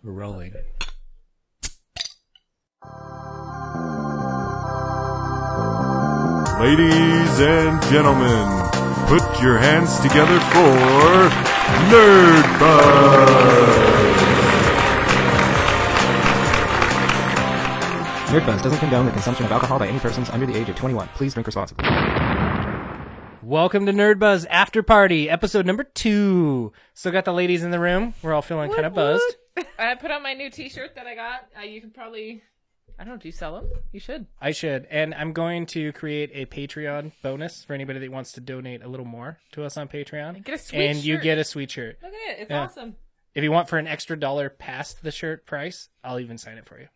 We're rolling. Ladies and gentlemen, put your hands together for Nerdbuzzed! Nerdbuzzed doesn't condone the consumption of alcohol by any persons under the age of 21. Please drink responsibly. Welcome to Nerdbuzzed After-Party, episode number 2. Still got the ladies in the room. We're all feeling kind of buzzed. I put on my new t-shirt that I got. You can probably... I don't know, do you sell them? You should. I should. And I'm going to create a Patreon bonus for anybody that wants to donate a little more to us on Patreon. And get a sweet and shirt. you get a sweet shirt. Look at it. It's awesome. If you want for an extra $1 past the shirt price, I'll even sign it for you.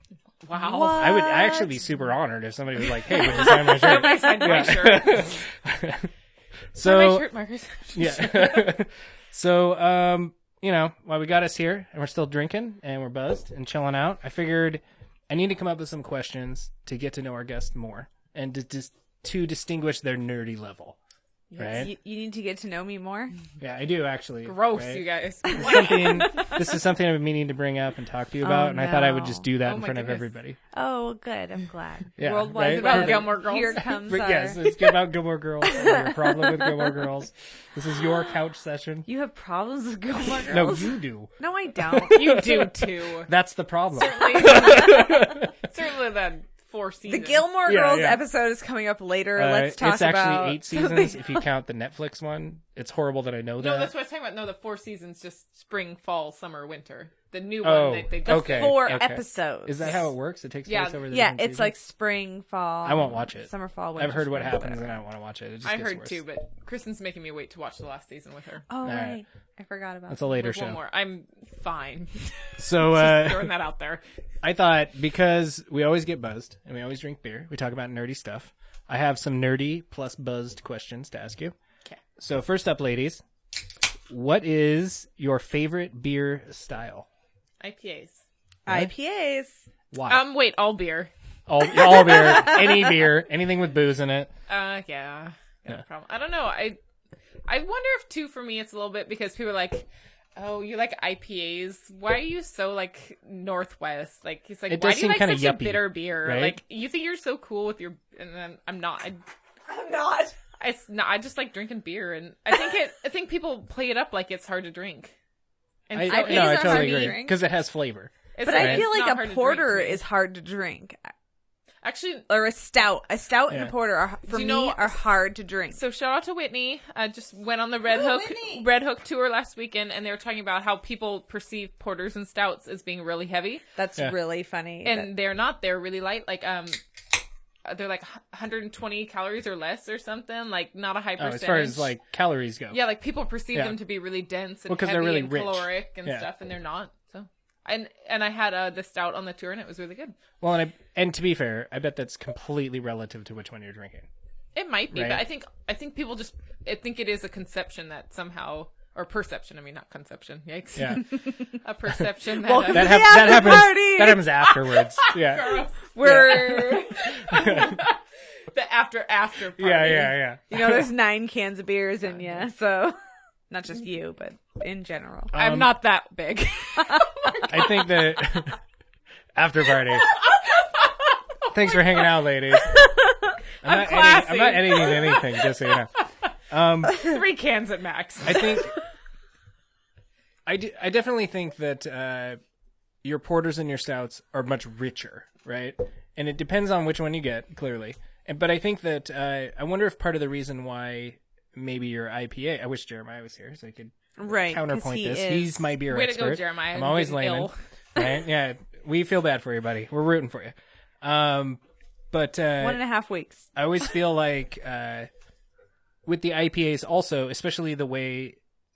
Wow. What? I actually be super honored if somebody was like, hey, would you sign my shirt? Nobody signed my shirt. So, my shirt, Marcus. yeah. So, while we got us here and we're still drinking and we're buzzed and chilling out, I figured I need to come up with some questions to get to know our guests more and to distinguish their nerdy level. Right? You need to get to know me more? Yeah, I do actually. Gross, right? you guys. This is something I've been meaning to bring up and talk to you about, and I thought I would just do that in front of everybody. Oh, good. I'm glad. Yeah, Worldwide right? About Gilmore Girls. Here comes But our... yes, it's about Gilmore Girls. Your problem with Gilmore Girls. This is your couch session. You have problems with Gilmore Girls? No, you do. No, I don't. You do, too. That's the problem. Certainly the 4 seasons. The Gilmore Girls episode is coming up later. Let's talk about... It's actually 8 seasons if you count the Netflix one. It's horrible that I know that. No, that's what I was talking about. No, the 4 seasons, just spring, fall, summer, winter. The new one, they just... okay. 4 episodes. Is that how it works? It takes place over the Yeah, different it's seasons? like spring, fall. I won't watch it. Summer, fall, winter. I've heard what spring, happens whatever. and I don't want to watch it. It just I gets heard worse. too, but Kristen's making me wait to watch the last season with her. Oh, right. right. I forgot about That's that. a later With show. one more. I'm fine. So, Just throwing that out there. I thought because we always get buzzed and we always drink beer, we talk about nerdy stuff. I have some nerdy plus buzzed questions to ask you. Okay. So first up, ladies, what is your favorite beer style? IPAs. IPAs. Why? Wait, all beer. All beer, anything with booze in it. Yeah. No problem. I don't know. I wonder if too for me it's a little bit because people are like, oh, you like IPAs? Why are you so like Northwest? Like he's like, It why does do you seem like kinda such a yuppie, bitter beer? right? Like you think you're so cool with your, and then I'm not. I'm not. It's not. I just like drinking beer, and I think people play it up like it's hard to drink. And so IPAs I are hard totally to agree drink. because it has flavor. it's But like- I feel it's not like hard a to porter drink to me. is hard to drink. Actually. Or a stout. A stout and Yeah. a porter, are, for Do you me, know- are hard to drink. So shout out to Whitney. I just went on the Red Hook tour last weekend, and they were talking about how people perceive porters and stouts as being really heavy, That's really funny. and they're not. They're really light. Like they're like 120 calories or less or something. Like not a high percentage. As far as like calories go. yeah, like people perceive Yeah. them to be really dense and Well, 'cause heavy they're really and rich. caloric and Yeah. stuff, and they're not. So, and I had the stout on the tour, and it was really good. Well, and to be fair, I bet that's completely relative to which one you're drinking. It might be, Right. but I think people just think it is a conception that somehow. Or perception, I mean, not conception. Yikes. Yeah. A perception that... Welcome That, to hap- the that happens. after-party! That happens afterwards. Yeah. We're... the after party. Yeah. You know, there's 9 cans of beers in you, so... Not just you, but in general. I'm not that big. I think that after party. Thanks for hanging out, ladies. I'm classy. not editing anything, just so you know. 3 cans at max. I think I definitely think that your porters and your stouts are much richer, right? And it depends on which one you get, clearly. But I think that I wonder if part of the reason why maybe your IPA. I wish Jeremiah was here so he could counterpoint he this. is. He's my beer Way expert. to go, Jeremiah. I'm always You're getting layman, ill. right? Yeah, we feel bad for you, buddy. We're rooting for you. But 1.5 weeks. I always feel like with the IPAs also, especially the way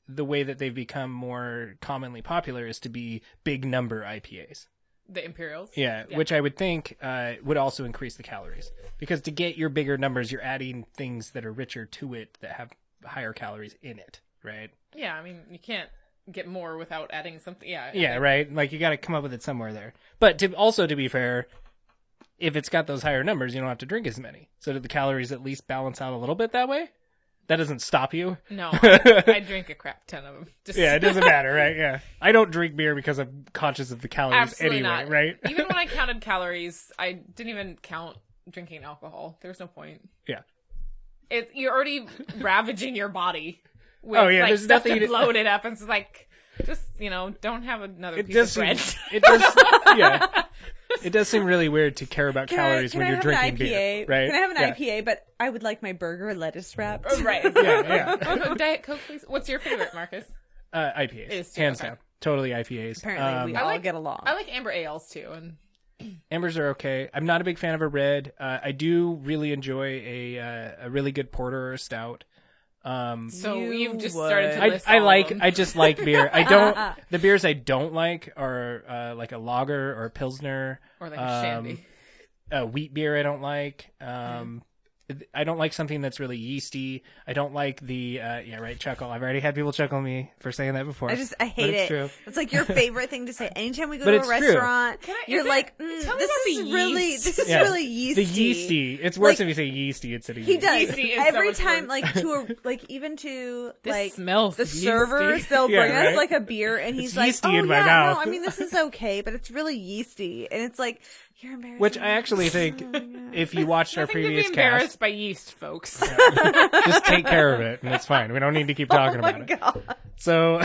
that they've become more commonly popular is to be big number IPAs. The Imperials. Yeah, which I would think would also increase the calories. Because to get your bigger numbers, you're adding things that are richer to it that have higher calories in it, right? Yeah, I mean, you can't get more without adding something. Yeah. Yeah, right? Like, you got to come up with it somewhere there. But to be fair, if it's got those higher numbers, you don't have to drink as many. So do the calories at least balance out a little bit that way? that doesn't stop you. No, I drink a crap ton of them. Just... Yeah, it doesn't matter, right? Yeah. I don't drink beer because I'm conscious of the calories Absolutely anyway, not. right? Even when I counted calories, I didn't even count drinking alcohol. There was no point. Yeah. You're already ravaging your body with there's stuff nothing to bloat it up. And it's like, just, don't have another piece of bread. It does, yeah. It does seem really weird to care about calories when you're drinking beer, right? Can I have an IPA, but I would like my burger lettuce wrapped? Right. Yeah. Diet Coke, please. What's your favorite, Marcus? IPAs. Is too, Hands okay. down. Totally IPAs. Apparently, we all get along. I like amber ales too. And Ambers are okay. I'm not a big fan of a red. I do really enjoy a really good porter or a stout. so you've just would. started to list all of them. I just like beer. I don't. The beers I don't like are like a lager or a pilsner Or like a shandy. Wheat beer. I don't like. I don't like something that's really yeasty. I don't like the chuckle. I've already had people chuckle at me for saying that before. I hate it. True. It's like your favorite thing to say. Anytime we go But to it's a true. restaurant, Tell me you're like, about this the is really, yeast. this is Yeah. really yeasty. The yeasty. It's worse Like, if you say yeasty instead of He yeasty. does Yeasty is so every much time, worse. like to a even to This like smells the yeasty. servers. They'll Yeah, bring right? us like a beer, and he's like, yeasty "Oh in my yeah, mouth." no, I mean this is okay, but it's really yeasty," and it's like you're embarrassed. Which I actually think, if you watched our Nothing to be previous embarrassed cast, by yeast, folks. just take care of it, and it's fine. We don't need to keep talking about it. God. So,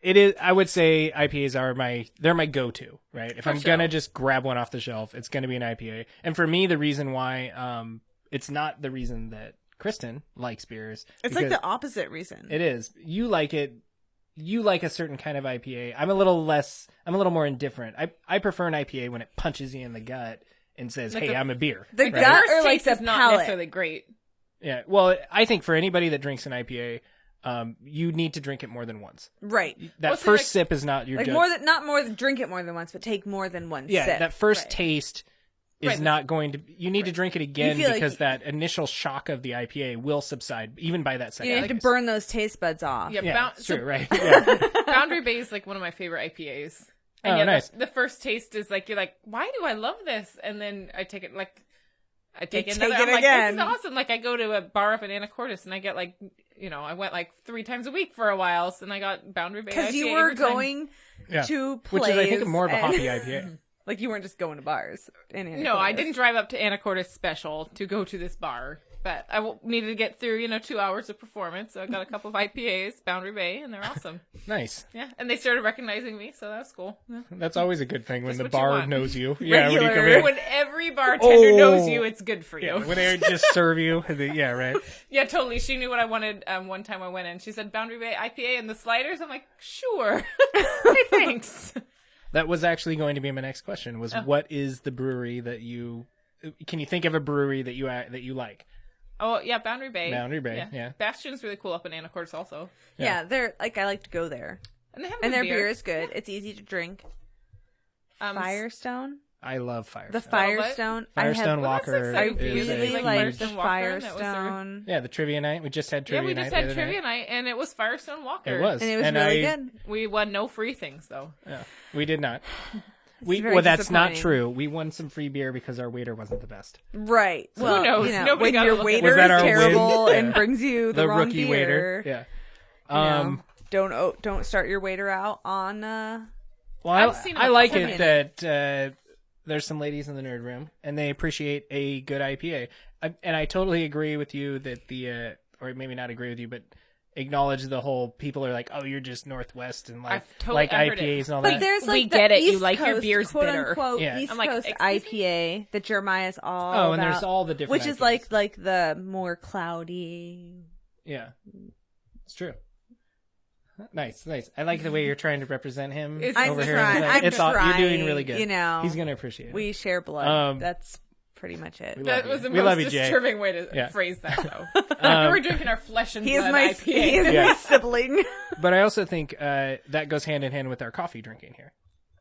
it is. I would say IPAs are they're my go-to, right? If I'm gonna just grab one off the shelf, it's gonna be an IPA. And for me, the reason why, it's not the reason that Kristen likes beers. It's like because the opposite reason. It is. You like it. You like a certain kind of IPA. I'm a little more indifferent. I prefer an IPA when it punches you in the gut and says, Like "Hey, I'm a beer." The right? gut First or like taste the is not palate. necessarily great. Yeah. Well, I think for anybody that drinks an IPA, you need to drink it more than once. Right. That Well, see, first like- sip is not your Like drink it more than once, but take more than one yeah, sip. that first Right. taste is Right. not going to. You need to drink it again feel like because that initial shock of the IPA will subside even by that second. You need to burn those taste buds off. Yeah, Yeah, Bound- it's true, so right? Yeah. Boundary Bay is like one of my favorite IPAs. Oh, And nice. the first taste is like, you're like, why do I love this? And then I take it like, I take You another. take it I'm like, again. this is awesome. Like I go to a bar up in Anacortes and I get like, I went like 3 times a week for a while. So, and I got Boundary Bay Because IPA you were every time. going Yeah. to Which plays. is, I think, more of a and- hoppy IPA. Like you weren't just going to bars. No, I didn't drive up to Anacortes Special to go to this bar. But I needed to get through, 2 hours of performance. So I got a couple of IPAs, Boundary Bay, and they're awesome. Nice. Yeah. And they started recognizing me. So that was cool. Yeah. That's always a good thing when Just the what you bar want. knows you. Yeah, when you come Regular. in. When every bartender Oh. knows you, it's good for you. Yeah, when they just serve you. Yeah, right. Yeah, totally. She knew what I wanted. One time I went in, she said Boundary Bay IPA and the sliders. I'm like, sure. Hey, thanks. That was actually going to be my next question. Was what is the brewery that you? Can you think of a brewery that you like? Oh yeah, Boundary Bay. Boundary Bay, yeah. Bastion's really cool up in Anacortes also, Yeah, they're like I like to go there, and they have and good their beer is good. It's easy to drink. Firestone, I love Firestone. the Firestone. Firestone Well, that's Walker exciting for you. is They really a like huge... like the Firestone Walker, that was Firestone, Yeah, the trivia night. We just had Yeah, trivia we night. just the had other trivia night. night, and it was Firestone Walker. It was. and it was And really good. We won no free things though. Yeah, we did not. very That's not disappointing. true. We won some free beer because our waiter wasn't the best. Right. Well, knows? Nobody when got to your look at waiter Was that is our win? terrible Yeah. and brings you the wrong rookie beer, waiter. Yeah. you know, don't start your waiter out on. Well, I've seen I a like couple it that there's some ladies in the nerd room and they appreciate a good IPA. And I totally agree with you that or maybe not agree with you, but acknowledge the whole people are like, oh, you're just Northwest and like I've heard it. IPAs and all But that. there's like We the get it. You East like your Coast, beers quote bitter. unquote, Yeah. East I'm like, Coast excuse me? IPA that Jeremiah's all Oh, and about, there's all the different which is IPAs. like the more cloudy. Yeah, it's true. Nice. I like the way you're trying to represent him I'm over here. trying. I'm It's all, you're doing trying, really good. you know. He's gonna appreciate it. We share blood. Um, That's pretty much it. we That love was you. the We love most you, Jay. disturbing way to Yeah. phrase that, though. Like, we're drinking our flesh and He is blood my IPA. he is Yeah. my sibling. But I also think that goes hand in hand with our coffee drinking here,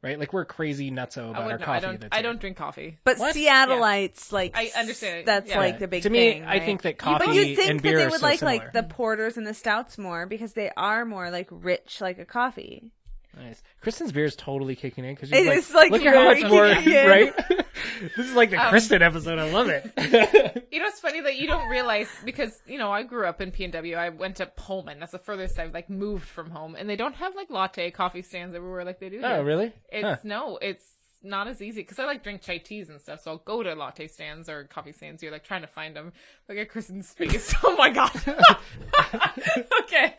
right? Like we're crazy nutso about our coffee. I don't drink coffee. But What? Seattleites, like I understand it. That's Yeah. like the big To thing. me, I think that right? coffee But you'd think and that beer they are would so like similar. the porters and the stouts more because they are more like rich, like a coffee. Nice. Kristen's beer is totally kicking in because It like, is, like, look at how really much more, kicking in. right? This is like the Kristen episode. I love it. You know, it's funny that you don't realize because, you know, I grew up in PNW. I went to Pullman. That's the furthest I've like moved from home. And they don't have like latte coffee stands everywhere like they do here. Oh, really? No, it's not as easy because I like drink chai teas and stuff. So I'll go to latte stands or coffee stands. You're like trying to find them. Look at Kristen's face. Oh my God. Okay.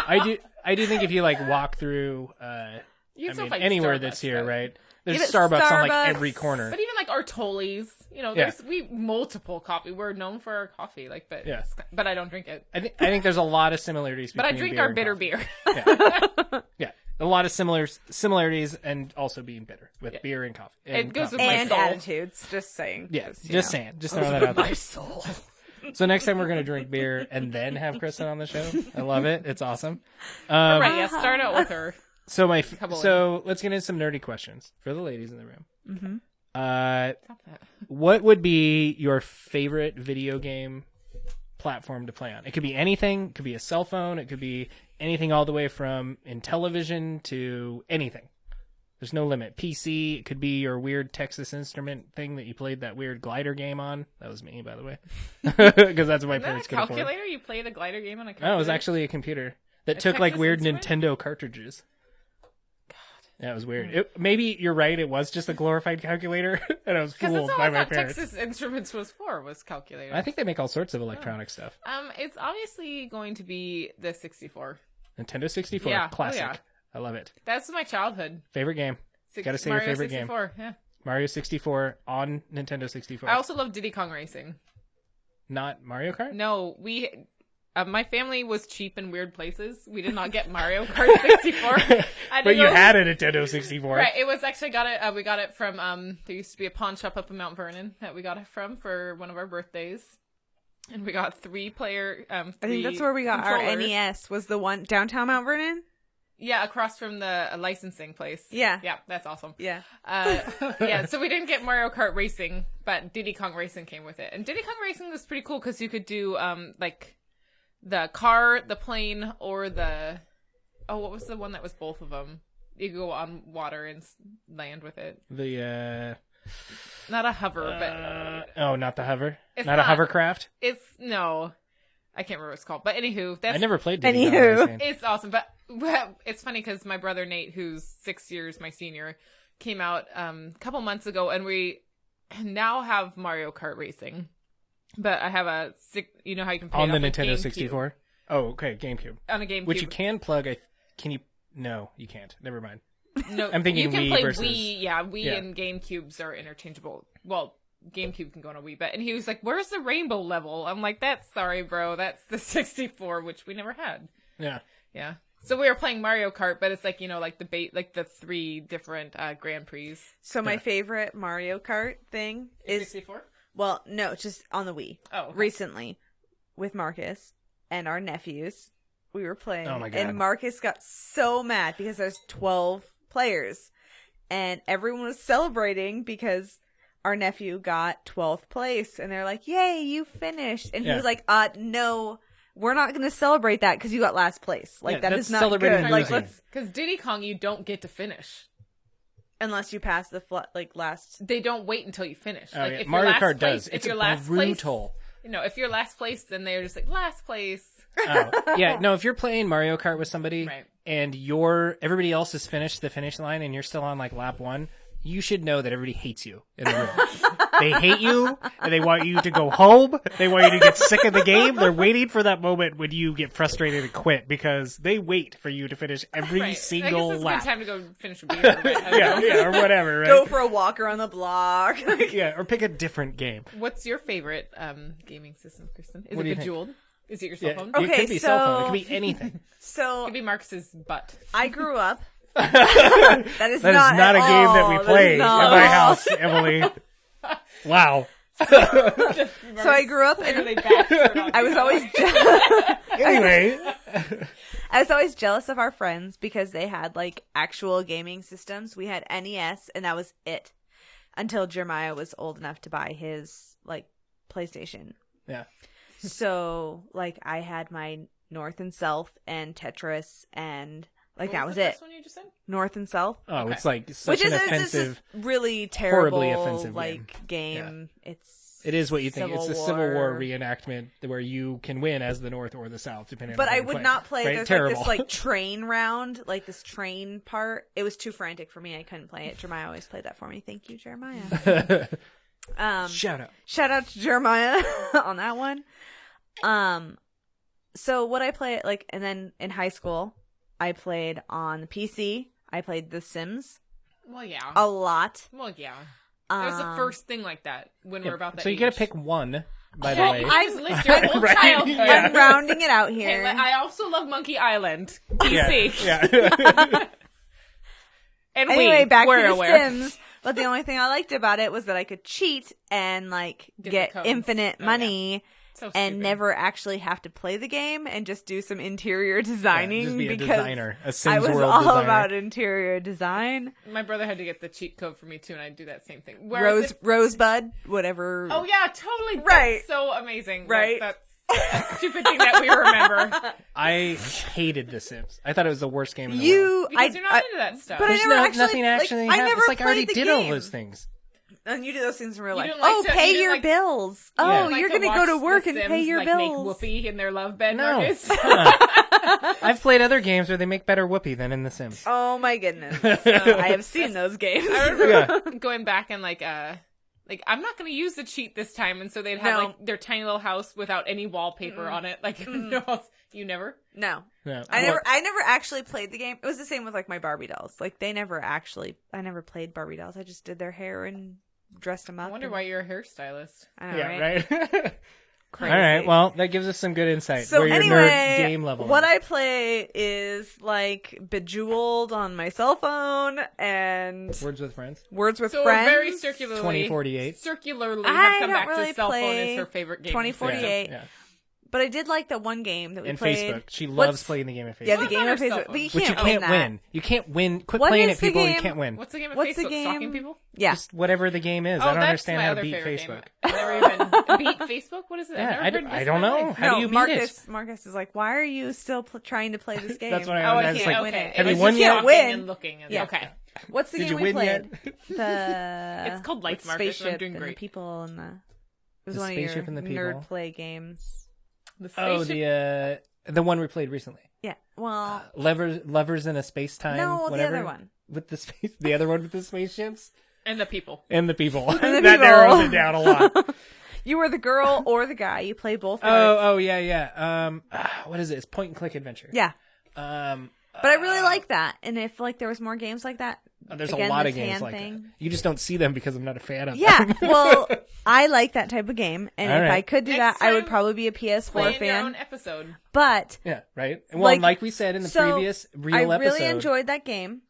I do think if you like walk through, You can still find anywhere Starbucks, this year, but- right? There's Even Starbucks on like Starbucks. every corner. But even like our Tollies, you know, Yeah. there's multiple coffee. We're known for our coffee, like, but Yeah. but I don't drink it. I think there's a lot of similarities. But I between drink beer our and bitter coffee. beer. Yeah, a lot of similarities, and also being bitter with beer and coffee. It goes coffee. with my And soul. attitudes. Just saying. Yeah, you just know. saying, just throw that out there. My soul. So next time we're gonna drink beer and then have Kristen on the show. I love it. It's awesome. Right, yeah, start out with her. So Couple so let's get into some nerdy questions for the ladies in the room. Mm-hmm. Stop that. What would be your favorite video game platform to play on? It could be anything. It could be a cell phone. It could be anything all the way from in television to anything. There's no limit. PC. It could be your weird Texas Instrument thing that you played that weird glider game on. That was me, by the way, because that's what my Isn't that parents a could afford. calculator? You played a glider game on a calculator? No, it was actually a computer that A took like Texas weird Instrument? Nintendo cartridges. Yeah, it was weird. Maybe you're right. It was just a glorified calculator, and I was Because fooled that's all by I my thought parents. Texas Instruments was calculator. I think they make all sorts of electronic stuff. It's obviously going to be the 64. Nintendo 64, Yeah. Oh, classic. yeah. I love it. That's my childhood. Favorite game. Gotta say your Mario favorite 64. Yeah. game. Mario 64 on Nintendo 64. I also love Diddy Kong Racing. Not Mario Kart? No, my family was cheap in weird places. We did not get Mario Kart 64. But you had a Nintendo 64. Right, it was actually we got it from there used to be a pawn shop up in Mount Vernon that we got it from for one of our birthdays, and we got 3-player. I think that's where we got our NES. Was the one downtown Mount Vernon? Yeah, across from the licensing place. Yeah. Yeah, that's awesome. Yeah. Yeah, so we didn't get Mario Kart Racing, but Diddy Kong Racing came with it. And Diddy Kong Racing was pretty cool because you could do, like, the car, the plane, or what was the one that was both of them? You could go on water and land with it. Not a hover, but... not the hover? It's Not a hovercraft? No. I can't remember what it's called. But anywho, I never played Diddy Kong Anywho. Racing. it's awesome. But it's funny because my brother Nate, who's 6 years my senior, came out a couple months ago, and we now have Mario Kart Racing. But I have you know how you can play On it the off a Nintendo GameCube. 64? Oh, okay, GameCube. On a GameCube. Which you can plug. No, you can't. Never mind. No, I'm thinking you can Wii play versus- Wii. Yeah, Wii Yeah. and GameCubes are interchangeable. Well, GameCube can go on a Wii, and he was like, "Where's the rainbow level?" I'm like, sorry, bro. That's the 64, which we never had. Yeah. Yeah. So we were playing Mario Kart, but it's like, you know, like the 3 different Grand Prix. So my favorite Mario Kart thing is 64? well, no, just on the Wii. Oh, okay. Recently, with Marcus and our nephews, we were playing. Oh my God. And Marcus got so mad because there's 12 players, and everyone was celebrating because our nephew got 12th place, and they're like, "Yay, you finished!" And he was like, "No, we're not going to celebrate that because you got last place. Like Yeah, that that's is not celebrating good. Like losing. let's Because Diddy Kong, you don't get to finish. unless you pass the last." They don't wait until you finish. Oh, like yeah. if Mario you're last Kart place, does. If It's you're last brutal. place, you know, if you're last place, then they're just like last place. Oh, yeah. No, if you're playing Mario Kart with somebody Right. and everybody else has finished the finish line and you're still on like lap 1, you should know that everybody hates you in the room. They hate you and they want you to go home. They want you to get sick of the game. They're waiting for that moment when you get frustrated and quit because they wait for you to finish every Right. single I guess it's a lap. good time to go finish a beer. Right? I don't know. Yeah, or whatever, right? Go for a walk around the block. Yeah, or pick a different game. What's your favorite gaming system, Kristen? Is What do you it think? Bejeweled? Is it your cell Yeah, phone? it Okay, could be cell phone. It so- could be anything. It So could be Marcus's butt. I grew up. That is That not is not at a game that all. we That is play in not my at all. house, Emily. Wow. So I grew up and Clearly bastard on I you. was always Anyway, I was always jealous of our friends because they had like actual gaming systems. We had NES and that was it until Jeremiah was old enough to buy his like PlayStation. yeah. So like I had my North and South and Tetris and Like What that was the it. first one you just said? North and South. Oh, Okay. it's like such Which is an it's offensive. just really terrible, horribly offensive game. It is what you think. It's a Civil War War. reenactment where you can win as the North or the South, depending But on how I you would play. not play. Right? There's Terrible. like this train round, like this train part. It was too frantic for me. I couldn't play it. Jeremiah always played that for me. Thank you, Jeremiah. Shout out. Shout out to Jeremiah on that one. So what I play and then in high school, I played on the PC. I played The Sims Well, yeah. a lot. Well, yeah. There's the first thing like that when we're about that So you age. gotta pick one. By the Well, way, you just lived your whole Right, childhood. yeah. I'm rounding it out Hey, here. I also love Monkey Island. yeah, PC. yeah. And Anyway, back to The aware. Sims. But the only thing I liked about it was that I could cheat and Get the get codes. infinite Oh, yeah. money So and stupid. never actually have to play the game and just do some interior designing just be a because designer, a Sims I was World all designer. about interior design. My brother had to get the cheat code for me too, and I'd do that same thing. Whereas Rosebud, whatever. Oh yeah, totally. Right. That's so amazing. Right. That's a stupid thing that we remember. I hated The Sims. I thought it was the worst game in the world. You, Because you're not into that stuff. but I There's never actually, nothing actually. I happened. never It's like I already played the did all game. those things. And you do those things in real You life. didn't like Oh, to- pay you didn't your like- bills. Yeah. Oh, Like you're to gonna go to watch work The and Sims, pay your like, bills. Make Whoopi in their love bed, No. Marcus. I've played other games where they make better whoopee than in The Sims. Oh my goodness. I have seen those games. I remember going back and like I'm not going to use the cheat this time, and so they'd have No. like their tiny little house without any wallpaper on it. Like no else. You never. No. Yeah. I never actually played the game. It was the same with like my Barbie dolls. Like I never played Barbie dolls. I just did their hair and dressed them up. I wonder why you're a hairstylist. I know, Yeah, right? right. Crazy. All right. Well, that gives us some good insight. So where your anyway, nerd game level what is. I play is like Bejeweled on my cell phone and Words with Friends. Words with So Friends. very circularly. 2048. Circularly I have come don't back really to cell phone play as her favorite game. 2048. Yeah. But I did like that one game that we And played. Facebook. She loves What's- playing the game of Facebook. Yeah, the Well, game it's of on her Facebook. cell But you Which you can't can't that. win. You can't win. Quit What playing is it, the people. You game? can't win. What's the game of What's Facebook? the game? Stalking people? Yeah. Just whatever the game is. Oh, I don't that's understand my how to other beat favorite Facebook. game. I never even beat Facebook. What is it? Yeah, I've never heard I this don't in my know. life. How do you beat Marcus, it? Marcus is like, why are you still trying to play this game? That's what Oh, I I was can't. like. Okay. have you It's won just yet? talking Win. And looking. And, Yeah. Okay. What's the Did game you we win played? yet? The It's called Life, with Marcus, and I'm spaceship doing and the great. people and the. It was The one of your spaceship and the people? nerd play games. The Oh, spaceship. the one we played recently. Yeah. Well, Lovers in a space time. no, whatever. the other one. With the other one with the spaceships And the people. and the people. the That people. narrows it down a lot. You were the girl or the guy. You play both parts. Oh yeah. What is it? It's point and click adventure. Yeah. But But I really like that. And if like there was more games like that. there's again, a lot this of games hand like thing. that. You just don't see them because I'm not a fan of Yeah. them. Well, I like that type of game. And All if right. I could do Next that, I would time, probably be a PS4 Play in your fan. own episode. But Yeah, right. Well, Like, like we said in the so, previous real I episode. really enjoyed that game.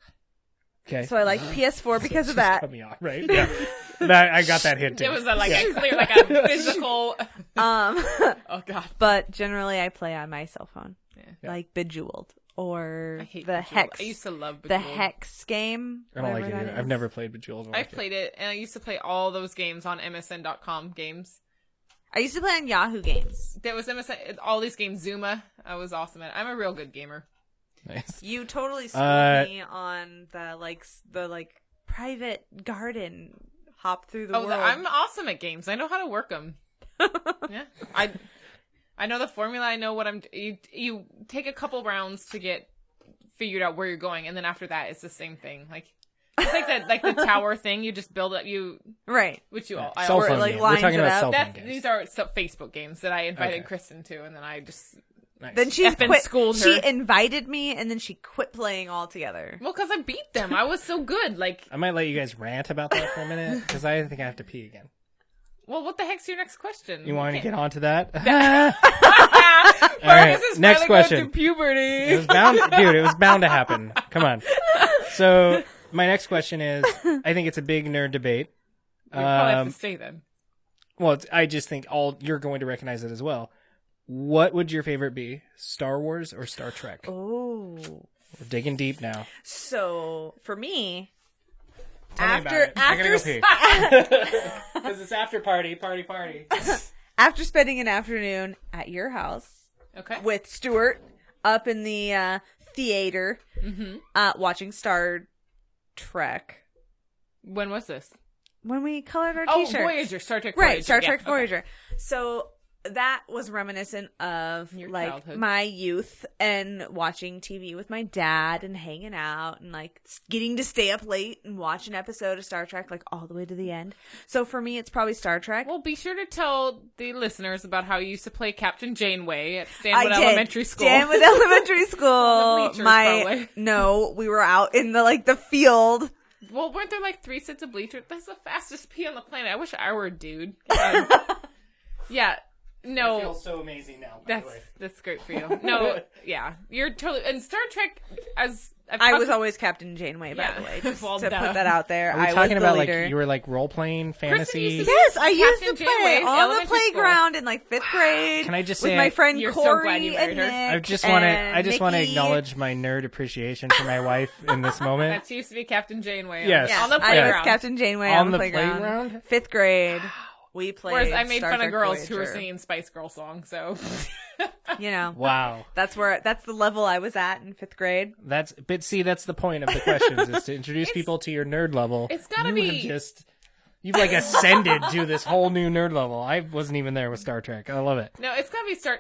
Okay. So I like PS4 because of Just that. cut me off, right? Yeah. I got that hint. Too. It was a clear, like a physical. Um, Oh God. but generally I play on my cell phone. Yeah. Like Bejeweled or I hate the Bejeweled. Hex. I used to love the Bejeweled. Hex game. I don't like whatever it that either. I've is. never played Bejeweled. I I played it, and I used to play all those games on MSN.com games. I used to play on Yahoo Games. There was MSN, all these games, Zuma. I was awesome at it. I'm a real good gamer. Nice. You totally schooled me on the private garden hop through the world. I'm awesome at games. I know how to work them. Yeah, I know the formula. I know what I'm. You take a couple rounds to get figured out where you're going, and then after that, it's the same thing. Like it's like the tower thing. You just build it. right. Which you all. Cell I phone like, game. lines We're talking it about up. cell phone That's games. these are Facebook games that I invited Okay. Kristen to, and then I just Nice. Then she Effing quit. schooled her. She invited me, and then she quit playing altogether. because I beat them. I was so good. Like, I might let you guys rant about that for a minute because I think I have to pee again. well, what the heck's your next question? You want to get on to that? All right, next Going question. through puberty. It was bound, dude. It was bound to happen. Come on. So my next question is: I think it's a big nerd debate. You probably have to stay then. Well, I just think you're going to recognize it as well. What would your favorite be? Star Wars or Star Trek? Oh. We're digging deep now. So for me, Tell me about it. I gotta go pee. Because it's after party. after spending an afternoon at your house Okay. with Stuart up in the theater, watching Star Trek. When was this? When we colored our Oh, t-shirts. Voyager, Star Trek Voyager. Right, Star Trek yeah, Voyager. Okay. So that was reminiscent of Your like childhood. my youth and watching TV with my dad and hanging out and like getting to stay up late and watch an episode of Star Trek like all the way to the end. So for me, it's probably Star Trek. Well, be sure to tell the listeners about how you used to play Captain Janeway at Stanwood I did. Elementary School. Stanwood Elementary School. On the bleachers, probably. No, we were out in the field. Well, weren't there like 3 sets of bleachers? That's the fastest pee on the planet. I wish I were a dude. Yeah. No. I feel so amazing now. By the way. That's great for you. No, yeah, you're totally. And Star Trek, as I was always Captain Janeway, by the way, just Well, to duh. put that out there. Are we I talking was the about leader. like you were like role playing fantasy? used to Yes, I used Captain to play Janeway, on the elementary playground in like 5th grade. Can I just with say my friend You're so Corey glad you married and her. Nick I just want to and Nikki. acknowledge my nerd appreciation for my wife in this moment. That used to be Captain Janeway. Yes. Yes, on the I playground. was Captain Janeway On on the the playground. playground? 5th grade. We played. Whereas I made Star fun Trek of girls who were Voyager. singing Spice Girl songs. So You know, Wow. that's the level I was at in 5th grade. That's the point of the questions is to introduce people to your nerd level. It's gotta You be- have you've like ascended to this whole new nerd level. I wasn't even there with Star Trek. I love it. no, it's gotta be Star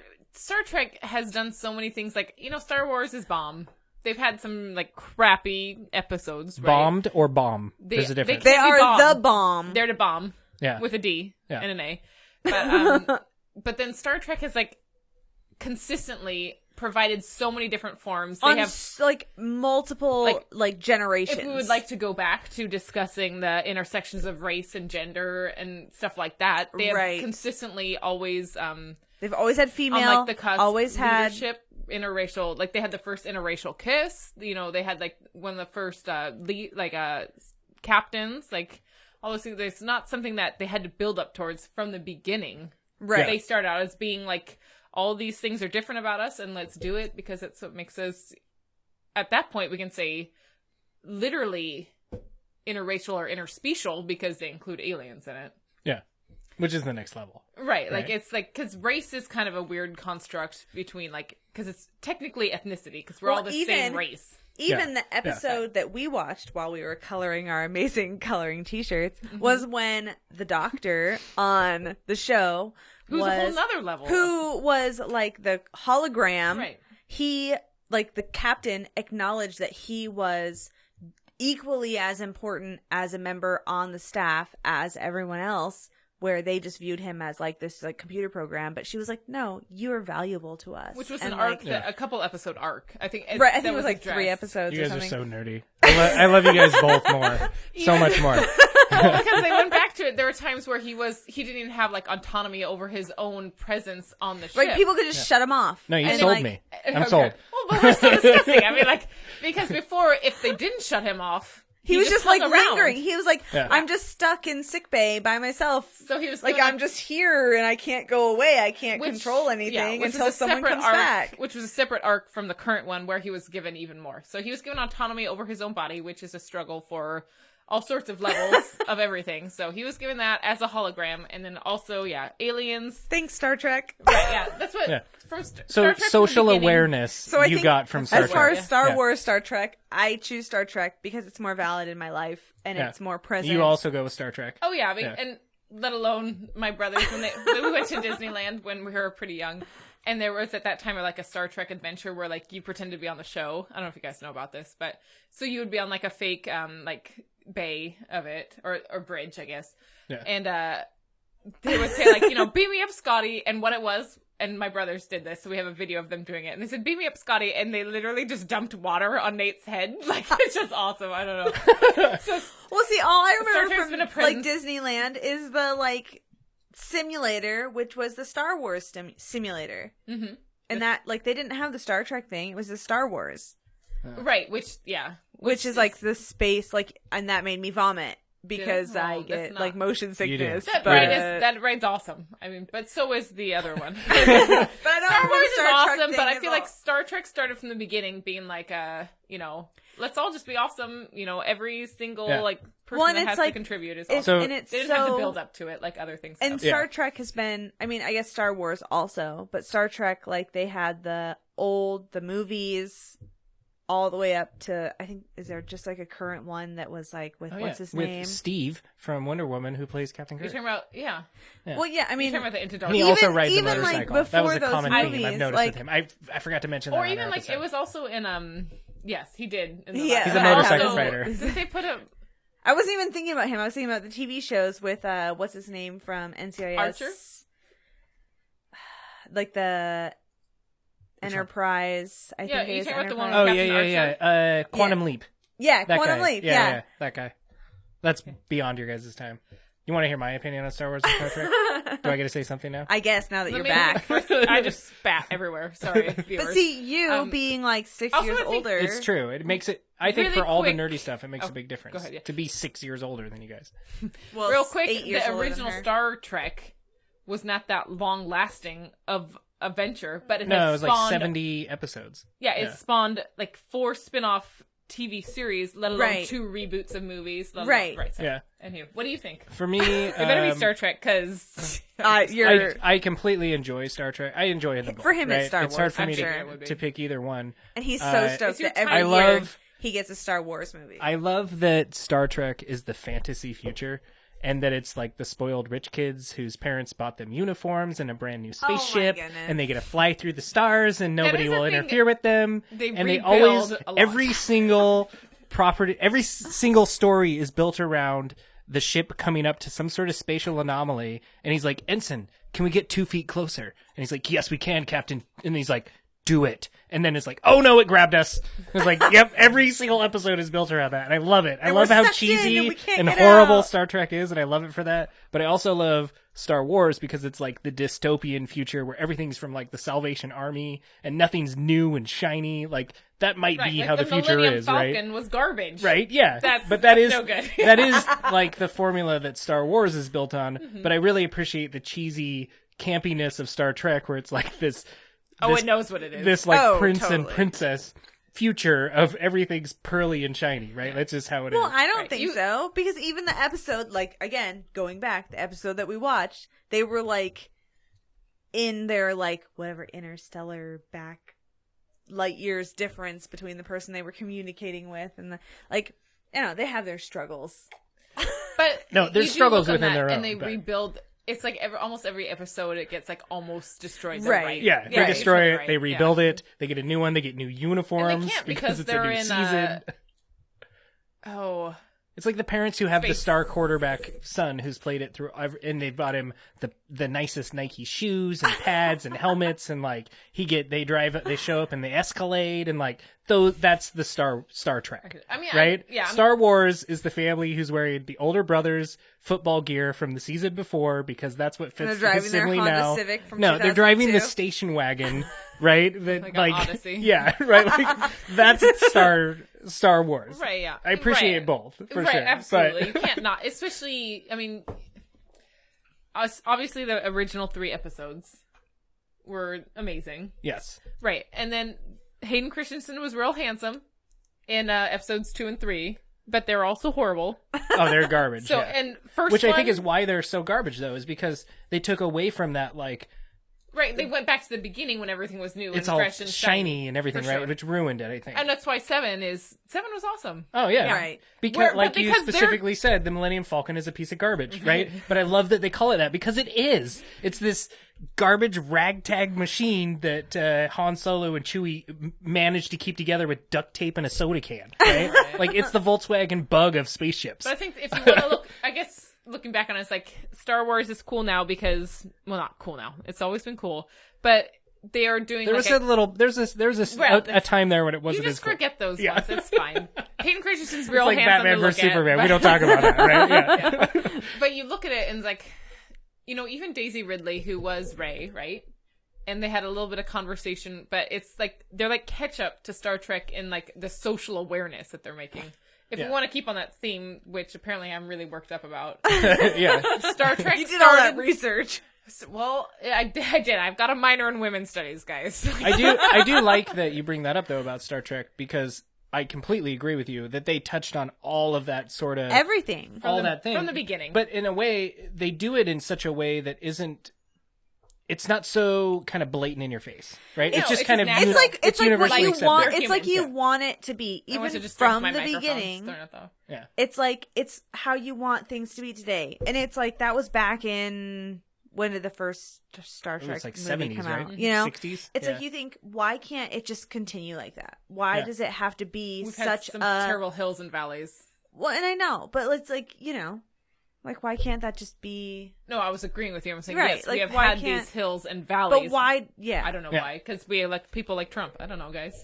Trek has done so many things. Like Star Wars is bomb. They've had some like crappy episodes. Right? Bombed or bomb? There's a difference. They Can't be are bomb. the bomb. They're to bomb. Yeah. With a D Yeah. and an A. But but then Star Trek has like consistently provided so many different forms. They on have like multiple like generations. if we would like to go back to discussing the intersections of race and gender and stuff like that, they have Right. consistently always They've always had female. on like the cusp always had leadership, interracial. Like they had the first interracial kiss. They had like one of the first captains. Like all those things. It's not something that they had to build up towards from the beginning. right. They start out as being like, all these things are different about us, and let's do it because that's what makes us. At that point, we can say literally interracial or interspecial because they include aliens in it. Yeah. Which is the next level. Right. Like, Right. it's like, because race is kind of a weird construct between, like, because it's technically ethnicity, because we're all the same race. Even Yeah. the episode that we watched while we were coloring our amazing coloring t-shirts was when the doctor on the show Who's a whole nother level. who was like the hologram. Right. He, like the captain, acknowledged that he was equally as important as a member on the staff as everyone else, where they just viewed him as like this like computer program. But she was like, no, you are valuable to us. Which was And, an like, arc, a couple episode arc. I think. Right, I that think it was like addressed. 3 episodes You or guys are something. so nerdy. I love you guys both more. So much more. Well, because they went back to it. There were times where he didn't even have like autonomy over his own presence on the ship. Like people could just shut him off. No, you And, sold like, me. I'm Okay. sold. Well, but we're still discussing. I mean, like, because before, if they didn't shut him off, He was just hung like around. lingering. He was like, Yeah. I'm just stuck in sickbay by myself. So he was like, doing I'm just here and I can't go away. I can't Which- control anything yeah, which until was a someone separate comes arc, back. Which was a separate arc from the current one where he was given even more. So he was given autonomy over his own body, which is a struggle for all sorts of levels of everything. So he was given that as a hologram. And then also, aliens. Thanks, Star Trek. Right, yeah, that's what. Yeah. From Star So Trek from the social beginning- awareness So I you think got from Star as far Trek. as Star Yeah. Wars, Star Trek, I choose Star Trek because it's more valid in my life and Yeah. it's more present. You also go with Star Trek. Oh yeah, I mean, Yeah. and let alone my brothers when we went to Disneyland when we were pretty young, and there was at that time like a Star Trek adventure where like you pretend to be on the show. I don't know if you guys know about this, but so you would be on like a fake like bay of it or bridge, I guess, Yeah. and they would say like beam me up, Scotty, and what it was. And my brothers did this, so we have a video of them doing it. And they said, beam me up, Scotty. And they literally just dumped water on Nate's head. Like, it's just awesome. I don't know. So, Well, see, all I Star remember Trek's from been a like presence. Disneyland is the like simulator, which was the Star Wars simulator. mm-hmm. And that like they didn't have the Star Trek thing; it was the Star Wars, Right, which is like the space, like, and that made me vomit because Well, I that's get not- like motion sickness. That but, ride's awesome. I mean, but so is the other one. but I don't Star remember Wars is Star Trek awesome, thing but I at feel all. like Star Trek started from the beginning being like, let's all just be awesome. Every single like person Well, and that it's has like- to contribute is It's- awesome. So- and it's They didn't so have to build up to it like other things. And have. Star Yeah. Trek has been, I mean, I guess Star Wars also, but Star Trek, like, they had the movies all the way up to, I think, is there just like a current one that was like with what's his name? With Steve from Wonder Woman, who plays Captain You're Kirk. talking about, yeah. Well, yeah, I mean, You're talking about the Into And he Darkness. also rides a even, motorcycle. like, That was a before common those theme I've movies, noticed like- with him. I forgot to mention that. Or on even our like episode. it was also in yes, he did. In the Yeah. He's a Yeah. motorcycle Also- rider. Did they put a I wasn't even thinking about him. I was thinking about the TV shows with what's his name from NCIS? Archer? Like the Enterprise. I Yeah, think it you is talking about the one Enterprise. Oh, Captain yeah. Quantum Leap. Yeah, That Quantum guy. Leap. Yeah, Yeah. that guy. That's beyond your guys' time. You want to hear my opinion on Star Wars and Star Trek? Do I get to say something now? I guess now that you're Let me- back. First, I just spat everywhere. Sorry, viewers. But see, you being like 6 also years I think older. It's true. It makes it. I think Really for all the quick- nerdy stuff, it makes Oh, a big difference. go ahead, yeah. To be 6 years older than you guys. Well, Real 8 quick, years the older than original her. Star Trek was not that long lasting of a venture, but it No, has it was like spawned, 70 episodes. Yeah, it spawned like 4 spin-off TV series, let alone Right. 2 reboots of movies. Let alone, Right. So, Yeah. Anyway, what do you think? For me, It better be Star Trek, because You're I completely enjoy Star Trek. I enjoy them both. For him, it's right? Star It's hard Wars, for I'm me sure. It would be. to pick either one. and he's so it's stoked your that every time. I year love- he gets a Star Wars movie. I love that Star Trek is the fantasy future, and that it's like the spoiled rich kids whose parents bought them uniforms and a brand new spaceship, goodness. and they get to fly through the stars, and nobody is the will thing. interfere with them. They and they rebuild always a lot. every single property, every single story is built around the ship coming up to some sort of spatial anomaly, and he's like, "Ensign, can we get 2 feet closer?" And he's like, "Yes, we can, Captain." And he's like, "Do it." And then it's like, "Oh no, it grabbed us." It's like, yep, every single episode is built around that. And I love it. I And love we're how sucked in cheesy and we can't and get horrible out. Star Trek is, and I love it for that. But I also love Star Wars because it's like the dystopian future where everything's from like the Salvation Army and nothing's new and shiny. Like that might Right, be like how the future Millennium is, right? Falcon was garbage. Right, yeah. That's- but that that's is no good. that is like the formula that Star Wars is built on. Mm-hmm. But I really appreciate the cheesy campiness of Star Trek where it's like this Oh, it knows what it is. this like Oh, prince and totally. princess future of everything's pearly and shiny, right? That's just how it is. Well, I don't Right. think You- so, because even the episode, like, again, going back, the episode that we watched, they were, like, in their, like, whatever interstellar back light years difference between the person they were communicating with and the, like, you know, they have their struggles. But No, there's you do struggles look on within that, their and own, they but- rebuild. It's like almost every episode, it gets like almost destroyed. Right. Yeah, they Right. destroy it, Right. they Yeah. rebuild it, they get a new one, they get new uniforms can't because because it's a they're new in, season. Oh, It's like the parents who have the Space. star quarterback son who's played it through, and they bought him the nicest Nike shoes and pads and helmets, and like they show up in the Escalade, and like that's the Star Trek. I mean, right? yeah. Star Wars is the family who's wearing the older brother's football gear from the season before because that's what And fits they're the driving their family Honda now. Civic from No, they're driving the 2002. station wagon, right? That, Like an Odyssey. Yeah, right. Like, that's Star Wars. Right, yeah. I appreciate Right. both, for right, sure. absolutely. But You can't not, especially, I mean, obviously the original 3 episodes were amazing. yes. Right, and then Hayden Christensen was real handsome in episodes 2 and 3, but they're also horrible. Oh, they're garbage. So, yeah. and first Which one, I think is why they're so garbage, though, is because they took away from that, like, right, they went back to the beginning when everything was new it's and all fresh and shiny and everything, for right? sure. Which ruined it, I think. And that's why 7 was awesome. Oh, yeah. Right. Because, But you because they're- specifically said, the Millennium Falcon is a piece of garbage, right? But I love that they call it that because it is. It's this garbage ragtag machine that Han Solo and Chewie managed to keep together with duct tape and a soda can, right? Like, it's the Volkswagen Bug of spaceships. But I think if you want to look, I guess looking back on it, it's like Star Wars is cool now because, well, not cool now. It's always been cool, but they are doing. There like was a time there when it you wasn't as just cool. forget those Yeah. ones. It's fine. Hayden Christensen's real It's like handsome Batman to look versus at, Superman. but- We don't talk about that, right? Yeah. But you look at it and it's like, you know, even Daisy Ridley, who was Rey, right? And they had a little bit of conversation, but it's like they're like catch up to Star Trek in like the social awareness that they're making. If Yeah. we want to keep on that theme, which apparently I'm really worked up about, Yeah. Star Trek You did all that started- research. Well, I did. I've got a minor in women's studies, guys. I do like that you bring that up though about Star Trek because I completely agree with you that they touched on all of that sort of Everything. all that thing from the beginning. But in a way, they do it in such a way that isn't it's not so kind of blatant in your face, right? It's just it's kind of natural. It's like what universally you accepted. want. They're It's like humans. you want it to be, I want even to just drink from my the microphone. beginning. Just throw it, though. Yeah. It's like it's how you want things to be today, and it's like that was back in when did the first Star It Trek was like movie 70s, come right? out? You know, 60s? it's Yeah. like you think, why can't it just continue like that? Why Yeah. does it have to be We've such had some a terrible hills and valleys. Well, and I know, but it's like, you know, like why can't that just be? No, I was agreeing with you. I'm saying Right, yes, like, we have why had can't- these hills and valleys. But why? Yeah, I don't know Yeah. why. Because we elect people like Trump. I don't know, guys.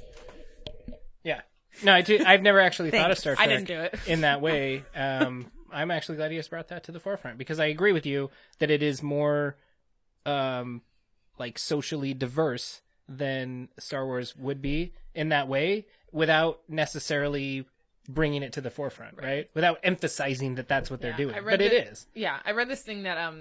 Yeah. No, I've never actually thought of Thanks. Star I Trek didn't do it. in that way. I'm actually glad you just brought that to the forefront because I agree with you that it is more like socially diverse than Star Wars would be in that way without necessarily bringing it to the forefront, right? Without emphasizing that that's what they're doing. But it is. Yeah, I read this thing that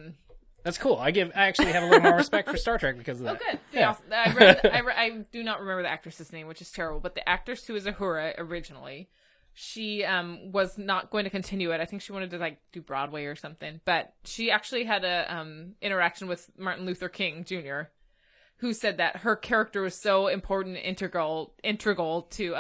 That's cool. I actually have a little more respect for Star Trek because of Oh, that. good. Yeah. Yeah. I do not remember the actress's name, which is terrible. But the actress who was Uhura originally, she was not going to continue it. I think she wanted to like do Broadway or something. But she actually had a interaction with Martin Luther King Jr., who said that her character was so important, integral to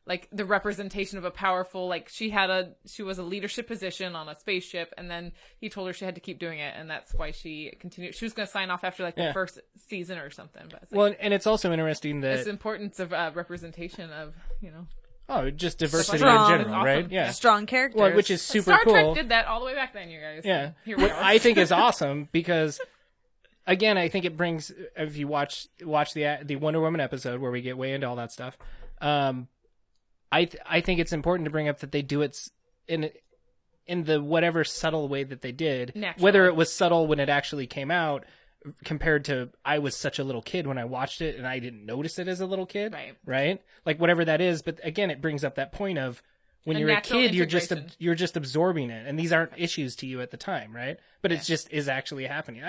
like the representation of a powerful, like she was a leadership position on a spaceship, and then he told her she had to keep doing it, and that's why she continued. She was going to sign off after like the first season or something. But it's like, Well, and it's also interesting it's that the importance of representation of, you know. just diversity Strong. in general, Awesome. right? Yeah. strong characters. Well, which is super Star cool. Trek did that all the way back then, you guys. Yeah. So here we What are. I think is awesome because, again, I think it brings, if you watch the Wonder Woman episode where we get way into all that stuff, I think it's important to bring up that they do it in the whatever subtle way that they did, Naturally. whether it was subtle when it actually came out compared to I was such a little kid when I watched it and I didn't notice it as a little kid, right? Like whatever that is, but again, it brings up that point of when you're a natural kid, integration. you're just absorbing it, and these aren't issues to you at the time, right? But it's just is actually happening.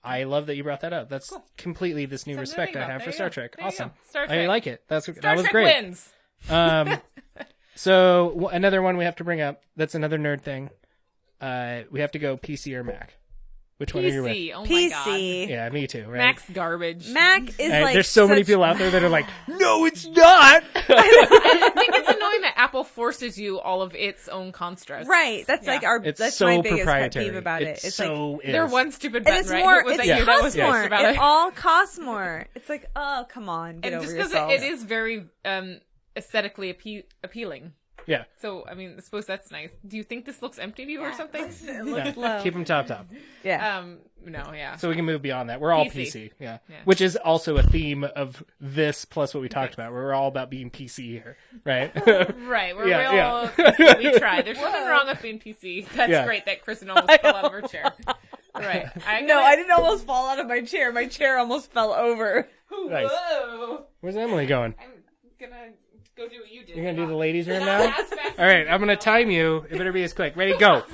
I love that you brought that up. That's completely this new Something to respect think I about. have There for you Star go. Trek. There you Awesome. go. Star I Trek. like it. That Star was Trek great. wins. So another one we have to bring up. That's another nerd thing. We have to go PC or Mac. Which one are you with? PC. Oh my god. PC. Yeah, me too. Right. Mac's garbage. Mac is Right, like there's so many such- people out there that are like, no, it's not. I think it's annoying that Apple forces you all of its own constructs. Right. That's like our. It's that's so my biggest pet proprietary. peeve about it. It's like, so is. They're one stupid and button, it's right? more. Who was It that you that was costs pissed more. about It it? all costs more. It's like, oh, come on, get And over just because yourself. it is very aesthetically appealing. Yeah. So, I mean, I suppose that's nice. Do you think this looks empty to you or something? It looks Yeah. low. Keep them top. Yeah. No, yeah. So we can move beyond that. We're all PC. PC. Yeah. Yeah. Which is also a theme of this plus what we talked about. Where we're all about being PC here, right? Right, we're Yeah, real PC. We try. There's nothing wrong with being PC. That's Yeah. great that Kristen almost fell out of her chair. Right. No, I didn't almost fall out of my chair. My chair almost fell over. Nice. Whoa. Where's Emily going? I'm gonna go do what you did. You're gonna do the ladies' room Not now? as fast as All right, you I'm gonna do. time you. It better be as quick. Ready, go. All right.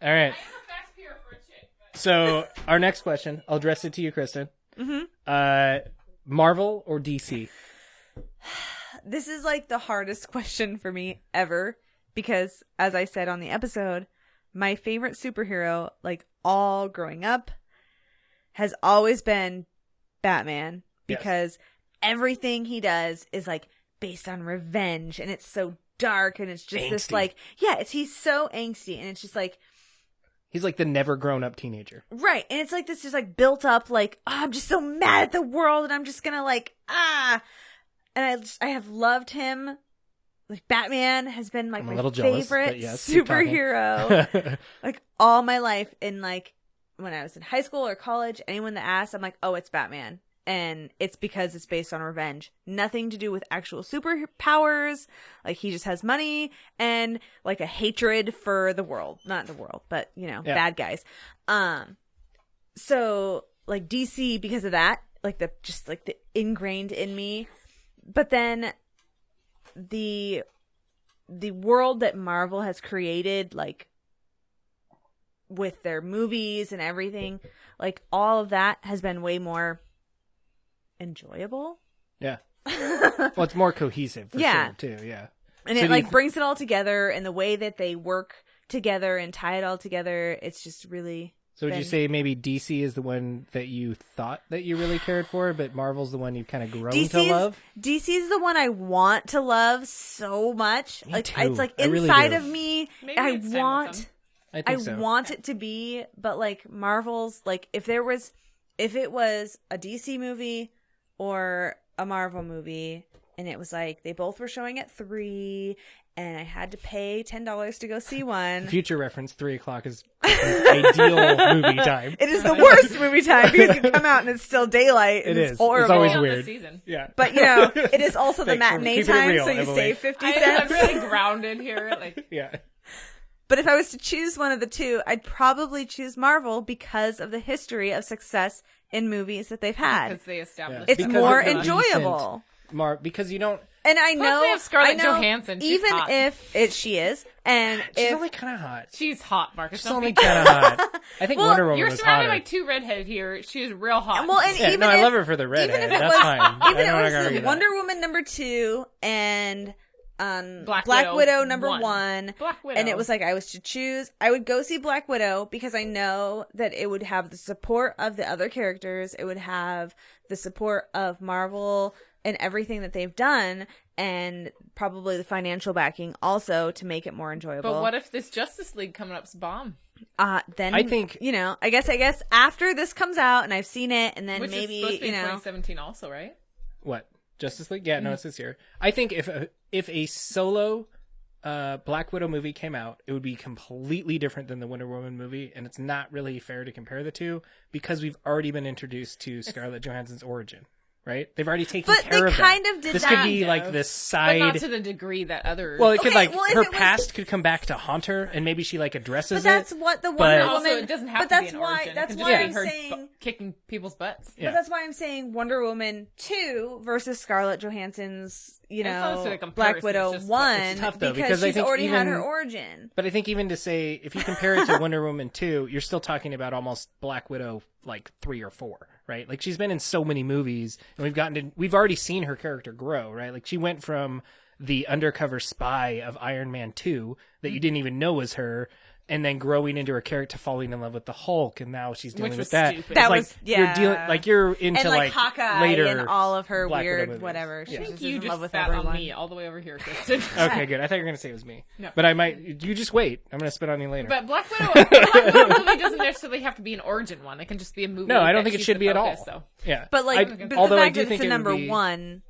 I am a fast peer for a chick. But... So our next question, I'll address it to you, Kristen. Mm-hmm. Marvel or DC? This is like the hardest question for me ever because, as I said on the episode, my favorite superhero, like all growing up, has always been Batman because everything he does is like based on revenge and it's so dark and it's just this Angsty. like, he's so angsty and it's just like, He's like the never grown up teenager. right. And it's like this just like built up like, oh, I'm just so mad at the world and I'm just gonna like, and I have loved him. Like Batman has been like I'm a my little jealous, favorite but yes, keep talking. superhero like all my life. And like when I was in high school or college, anyone that asked, I'm like, oh, it's Batman. And it's because it's based on revenge. Nothing to do with actual superpowers. Like he just has money and like a hatred for the world. Not the world, but you know, bad guys. So like DC because of that, like the just like the ingrained in me. But then the world that Marvel has created, like with their movies and everything, like all of that has been way more enjoyable. Yeah. Well, it's more cohesive for Yeah. sure, too. Yeah. And So it do like you brings it all together, and the way that they work together and tie it all together, it's just really So would you say maybe DC is the one that you thought that you really cared for, but Marvel's the one you've kind of grown to love? DC's the one I want to love so much. Me like too. it's like I really inside do. of me. Maybe I it's time want with them. I I think so. want it to be, but like Marvel's, like if it was a DC movie or a Marvel movie, and it was like they both were showing at 3, and I had to pay $10 to go see one. Future reference, 3:00 is ideal movie time. It is the worst movie time because you come out and it's still daylight. And It it's is. horrible. It's always On weird. the season. Yeah. But you know, it is also the Thanks for matinee keeping it time, real, so you Emily. save 50 I'm cents. really grounded here. Like, Yeah. But if I was to choose one of the two, I'd probably choose Marvel because of the history of success in movies that they've had. because they established. It's Because more of the enjoyable. Because you don't. And I Plus know they have Scarlett I know, Johansson. She's even hot. if she is, and She's if only kind of hot. She's hot, Marcus. She's Don't only be- kind of hot. I think Well, Wonder Woman You're was surrounded hotter. by two redhead here. She's real hot. well, and Yeah, even no, if, I love her for the redhead. even if it That's was, fine. even if I'm not it was gonna argue that. Wonder Woman #2 and Black Widow Widow number one. one, Black Widow. and it was like I was to choose, I would go see Black Widow because I know that it would have the support of the other characters. It would have the support of Marvel and everything that they've done, and probably the financial backing also to make it more enjoyable. But what if this Justice League coming up's bomb? Then I think- you know. I guess after this comes out and I've seen it, and then Which maybe is supposed to be you in know. 2017 also, right? What? Justice League? Yeah, no, it's this year. I think if a solo Black Widow movie came out, it would be completely different than the Wonder Woman movie, and it's not really fair to compare the two because we've already been introduced to Scarlett Johansson's origin, right? They've already taken But care they of kind that. of did This that. could be like Kind this But not side. to the degree that other. Well, it could Okay, like well, if her it was- past could come back to haunt her, and maybe she like addresses But that's it. what the but- Wonder also, Woman. it doesn't have but to be that's an why. origin. That's it can why just I'm be her saying. kicking people's butts. Yeah. But that's why I'm saying Wonder Woman 2 versus Scarlett Johansson's, It's not a comparison, Black it's Widow just 1 It's tough, though, because because I she's think already had even- her origin. But I think even to say, if you compare it to Wonder Woman 2, you're still talking about almost Black Widow like 3 or 4, right? Like she's been in so many movies, and we've already seen her character grow, right? Like she went from the undercover spy of Iron Man 2 that you didn't even know was her, and then growing into her character, falling in love with the Hulk, and now she's dealing Which with was that. stupid. It's That like was- you're yeah. dealing like you're into And like Hawkeye later and all of her Black Widow weird movies. whatever. She's Yeah. I think just you in just love with spat everyone. on me all the way over here, Kristen. Okay, good. I thought you were gonna say it was me. No. But I might. You just wait. I'm gonna spit on you later. But Black Widow movie doesn't necessarily have to be an origin one. It can just be a movie. No, I don't that think it she's should the be at all. focus, So. Yeah, But like, although the I fact do that think it's it a would number be- 1,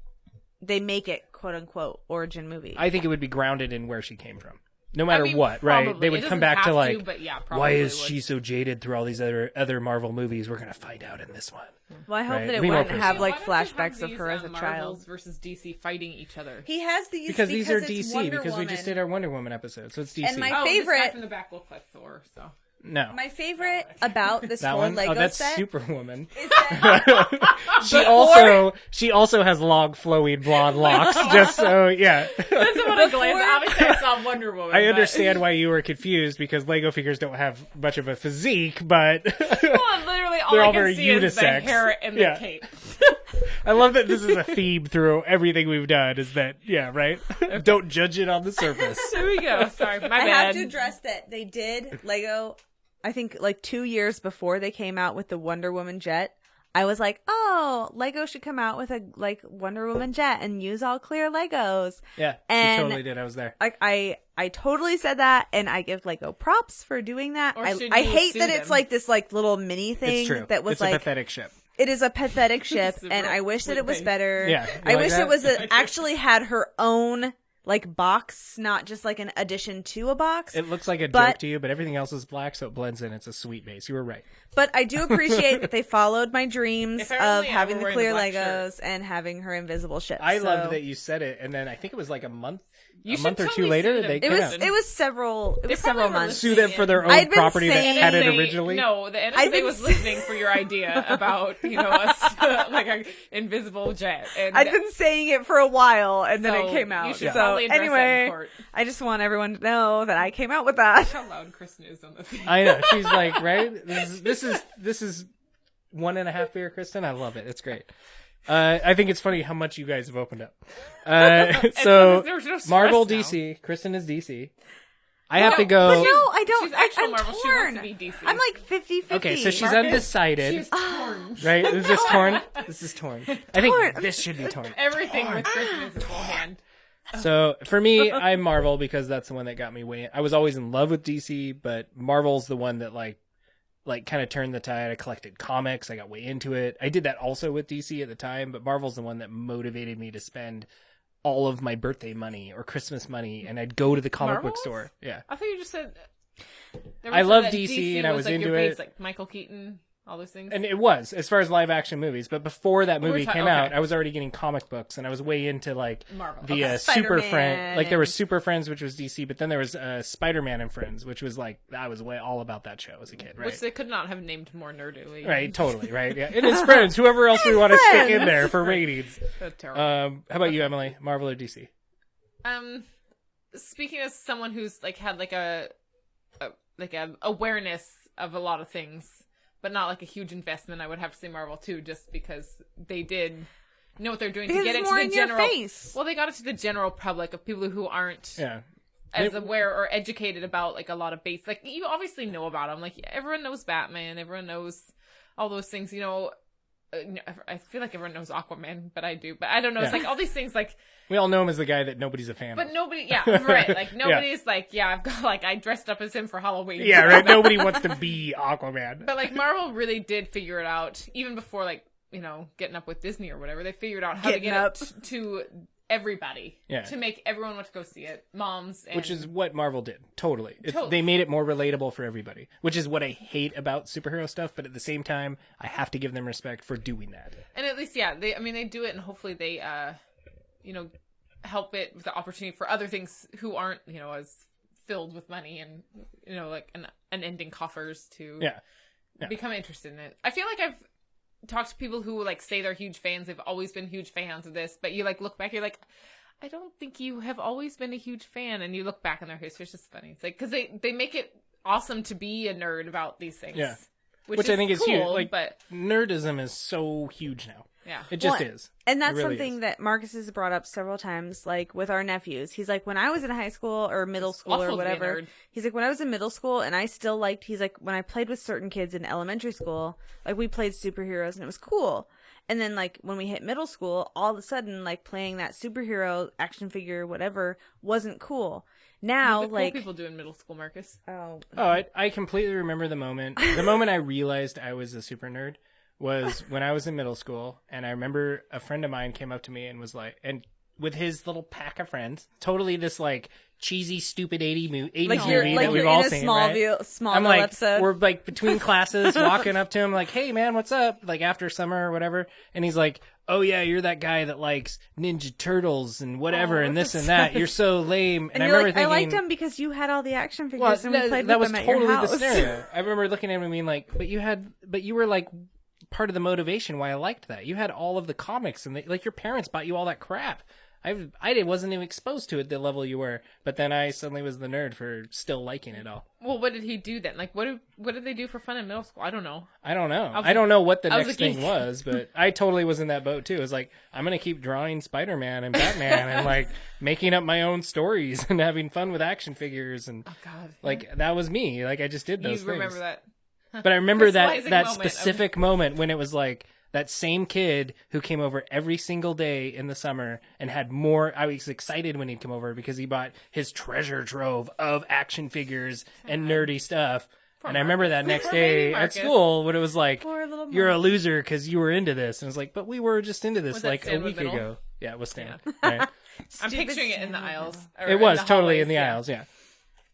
they make it quote unquote origin movie. I think it would be grounded in where she came from, no matter I mean, what. Right? probably. They It would come doesn't back to have like, but yeah, why probably is would. she so jaded through all these other Marvel movies? We're gonna find out in this one. Well, I hope Right. that it Be more wouldn't have personal. like Why don't you have flashbacks of these, her as a Marvels child. versus DC fighting each other. He has these Because these are it's DC. Wonder Because we just Woman. did our Wonder Woman episode, so it's DC. And my Oh, this guy favorite- from the back looks like Thor. So no, My favorite about this that whole one. Lego Oh, that's set Superwoman. is that She also has long flowing blonde locks. Just so yeah. that's what I glanced. Obviously, I saw Wonder Woman. I but- understand why you were confused because Lego figures don't have much of a physique, but Well, literally, all They're I all can very see is the unisex. hair and the Yeah. cape. I love that this is a theme through everything we've done. Is that yeah, right? Don't judge it on the surface. There we go. Sorry, my I bad. have to address that they did Lego. I think like 2 years before they came out with the Wonder Woman jet. I was like, oh, Lego should come out with a like Wonder Woman jet and use all clear Legos. Yeah, And- you totally did. I was there. Like I totally said that, and I give Lego props for doing that. Or I should I you hate sue that it's them? like this like little mini thing It's true. that was it's like a pathetic ship. it is a pathetic ship, It's a and real I wish that sweet it was face. better. Yeah, you I like wish that? it was actually had her own like box, not just like an addition to a box. It looks like a But- joke to you, but everything else is black, so it blends in. It's a sweet base. You were right. But I do appreciate that they followed my dreams If I of only having ever the wearing clear the black Legos and having her invisible ship. I So loved that you said it, and then I think it was like a month, You a should month or two totally later, sue them. they It came was out. it was several They several probably were months. Sue them for their own I'd been property that saying- had it NSA originally. No, the I've NSA been was s- listening for your idea about like an invisible jet. And I'd been saying it for a while, and then So, it came you out. should So probably address that in anyway, court. I just want everyone to know that I came out with that. how loud Kristen is on the thing. I know. She's like, right? This is 1.5 beer, Kristen. I love it. It's great. I think it's funny how much you guys have opened up. So there's no stress Marvel, now. DC. Kristen is DC. I have to go. But no, I don't. She's actual I'm Marvel. She torn. wants to be DC. I'm like 50-50. Okay, so she's Marcus, undecided. She's torn. Right? Is this torn? This is torn. I think this should be torn. Everything with Kristen is in full hand. So for me, I'm Marvel because that's the one that got me way in. I was always in love with DC, but Marvel's the one that like kind of turned the tide. I collected comics. I got way into it. I did that also with DC at the time, but Marvel's the one that motivated me to spend all of my birthday money or Christmas money, and I'd go to the comic book Marvels? store. Yeah. I thought you just said. I love DC, and I was like into your it. base, like Michael Keaton, all those things. And it was, as far as live action movies. But before that movie came okay. out, I was already getting comic books, and I was way into like Marvel. the Okay. Super Spider-Man Friends. Like there was and- Super Friends, which was DC, but then there was Spider-Man and Friends, which was like I was way all about that show as a kid, right? Which they could not have named more nerdily. Right, totally, right. Yeah, and it's Friends. Whoever else we want to stick in there for ratings. That's terrible. How about you, Emily? Marvel or DC? Speaking as someone who's like had like a awareness of a lot of things, but not like a huge investment, I would have to say Marvel too, just because they did know what they're doing Because to get it it's to more the in your general. face. Well, they got it to the general public of people who aren't Yeah. as aware or educated about like a lot of base. Like you obviously know about them. Like everyone knows Batman. Everyone knows all those things. You know, I feel like everyone knows Aquaman, but I do. But I don't know. It's Yeah. like all these things like. We all know him as the guy that nobody's a fan But of. nobody, yeah, right. Like nobody's like, yeah, I've got like I dressed up as him for Halloween. Yeah, right. Nobody wants to be Aquaman. But like Marvel really did figure it out, even before like getting up with Disney or whatever. They figured out how to Getting get up. it to everybody, Yeah. to make everyone want to go see it, moms, and Which is what Marvel did. Totally. Totally. They made it more relatable for everybody, which is what I hate about superhero stuff. But at the same time, I have to give them respect for doing that. and at least they do it, and hopefully they help it with the opportunity for other things who aren't as filled with money and like an ending coffers to Yeah. become interested in it. I feel like I've talked to people who like say they're huge fans. They've always been huge fans of this, but you like look back, you're like, I don't think you have always been a huge fan. And you look back in their history, it's just funny. It's like because they make it awesome to be a nerd about these things. Yeah. which I think is cool, huge. Like, but nerdism is so huge now. yeah, It just Well, is. And that's It really something is. that Marcus has brought up several times, like with our nephews. He's like, when I was in high school or middle school awful or to be a whatever, nerd. he's like, when I was in middle school and I still liked, he's like, when I played with certain kids in elementary school, like we played superheroes and it was cool. And then like when we hit middle school, all of a sudden, like playing that superhero action figure, whatever, wasn't cool. Now, the cool like, people do in middle school, Marcus. oh, I completely remember the moment. The moment I realized I was a super nerd was when I was in middle school, and I remember a friend of mine came up to me and was like, and with his little pack of friends, totally this like cheesy, stupid 80s movie like that you're we've in all a seen, Smallville, right? Smallville I'm like, episode. we're like between classes, walking up to him like, "Hey man, what's up?" Like after summer or whatever, and he's like, "Oh yeah, you're that guy that likes Ninja Turtles and whatever, and this and that. You're so lame." And I you're remember like, thinking, I liked him because you had all the action figures well, and we played that with was them at totally your house. the scenario. I remember looking at him and being like, "But you were like part of the motivation why I liked that. You had all of the comics and like your parents bought you all that crap." I wasn't even exposed to it the level you were, but then I suddenly was the nerd for still liking it all. Well, what did he do then? Like, what did they do for fun in middle school? I don't know. I don't know. was I don't know what the I was next a geek. thing was, but I totally was in that boat too. It was like, I'm going to keep drawing Spider-Man and Batman and like making up my own stories and having fun with action figures. And Oh God, like, that was me. Like, I just did those you things. remember that? But I remember that Crystallizing moment of- specific moment when it was like that same kid who came over every single day in the summer and had more. I was excited when he'd come over because he bought his treasure trove of action figures and nerdy stuff. And I remember that next Poor day baby at Marcus. school when it was like, Poor little "You're a loser because you were into this." And it's like, "But we were just into this Was that like a Stanwood week Middle? ago." Yeah, it was Stan. Right? I'm Stupid picturing it in the Stanwood aisles. It was totally in the hallways, aisles. Yeah.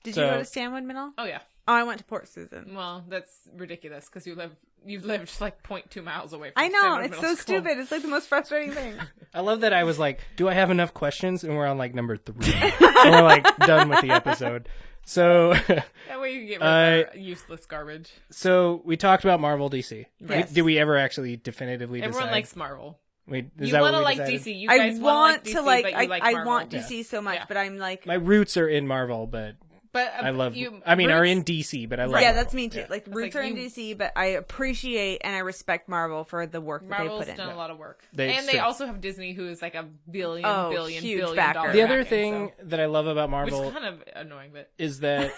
Did So- you go to Stanwood Middle? Oh yeah. Oh, I went to Port Susan. Well, that's ridiculous because you've lived like 0.2 miles away from I know, Stanwood it's so Middle School. stupid. It's like the most frustrating thing. I love that I was like, "Do I have enough questions?" And we're on like number 3. And we're like done with the episode. So, That way you get rid of our useless garbage. so we talked about Marvel, DC. Yes. Did we ever actually definitively Everyone decide? likes Marvel. Is You that want what to we like decided? DC. You I guys want DC, to like, but you like I Marvel. want DC so much, Yeah. but I'm like, My roots are in Marvel, but But I love. I mean, are in DC, but I love. Yeah, Marvel. that's me too. Yeah. Like roots like are in you- DC, but I appreciate and I respect Marvel for the work that Marvel's they put in. done a lot of work. They and they straight- also have Disney, who is like a billion huge dollar backer. The other backing, thing that I love about which Marvel is kind of annoying, but is that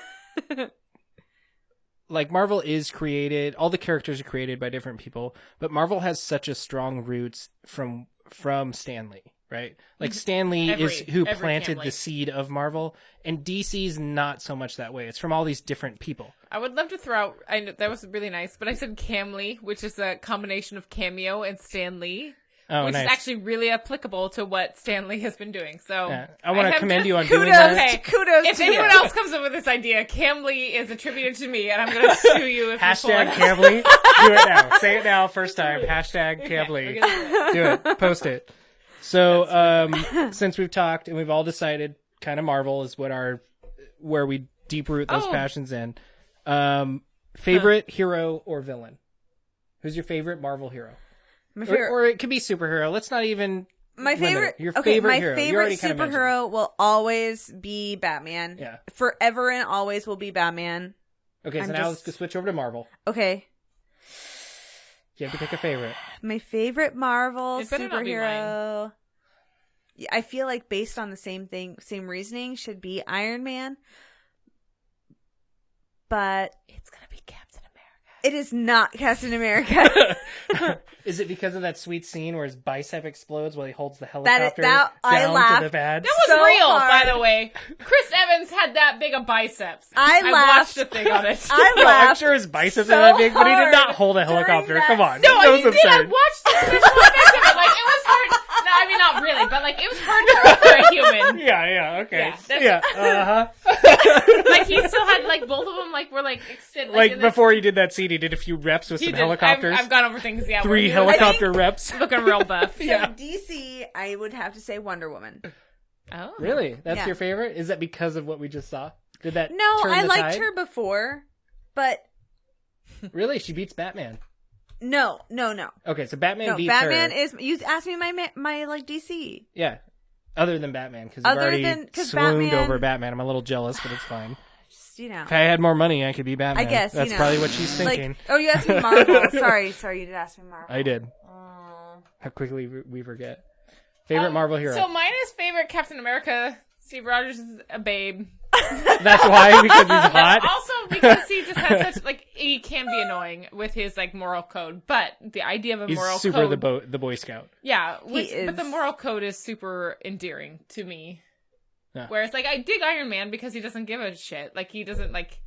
like Marvel is created, all the characters are created by different people, but Marvel has such a strong roots from Stan Lee, right? Like Stan Lee is who every planted family. the seed of Marvel, and DC's not so much that way. It's from all these different people. I would love to throw out. I know that was really nice, but I said Cam Lee, which is a combination of Cameo and Stan Lee. Oh, which nice. is actually really applicable to what Stan Lee has been doing. So Yeah. I want to have commend just- you on Kudos, doing that. Okay. kudos If to anyone you. else comes up with this idea, Cam Lee is attributed to me, and I'm going to sue you if you Hashtag pull it. Camly. Do it now. Say it now. First time. Hashtag We're Camly. gonna do it. Do it. Post it. So, since we've talked and we've all decided kind of Marvel is where we deep root those Oh. passions in. Favorite hero or villain? Who's your favorite Marvel hero? My favorite, Or it could be superhero. Let's not even. my limit it. favorite, Your okay, favorite my hero. You favorite already kinda mentioned superhero will always be Batman. Yeah. Forever and always will be Batman. Okay, so I'm now just- let's switch over to Marvel. Okay. You have to pick a favorite. My favorite Marvel It better not be superhero. Yeah, I feel like based on the same reasoning, should be Iron Man. But It's going to be Captain America. it is not Captain America. Is it because of that sweet scene where his bicep explodes while he holds the helicopter I down to laughed. the pad? That was So real, hard. by the way. Chris Evans had that big of biceps. I watched laughed. a thing on it. I No, I'm laughed. sure his biceps so are that big, but he did hard not hold a during helicopter. that Come on. No, that was you did. I absurd. watched the special effects of it. Like, it was hard. No, I mean, not really, but like, it was hard for a human. Yeah, okay. Yeah, Yeah, Like, he still had, like, both of them, like, were, like, extended. Like, in this- before he did that scene, he did a few reps with he some did. helicopters. I've gone over things, yeah. 3 where he was helicopter reps. Looking real buff. So DC, I would have to say Wonder Woman. Oh. Really? That's Yeah. your favorite? Is that because of what we just saw? Did that No, turn I the liked tide? her before, but Really? She beats Batman. no. Okay, so Batman No, beats Batman her. is. You asked me my like DC. Yeah. Other than Batman, because you've Other already than- 'cause swooned Batman- over Batman. I'm a little jealous, but it's fine. Just, you know. If I had more money, I could be Batman. I guess That's you know, probably what she's thinking. Like, oh, you asked me Marvel. sorry, you did ask me Marvel. I did. Oh. How quickly we forget. Favorite Marvel hero. So mine is favorite Captain America. Steve Rogers is a babe. That's why, because he's hot. Also because he just has such, like, he can be annoying with his, like, moral code. But the idea of a He's moral super code. the Boy Scout. Yeah, is. but the moral code is super endearing to me. Yeah. Whereas, like, I dig Iron Man because he doesn't give a shit. Like, he doesn't, like,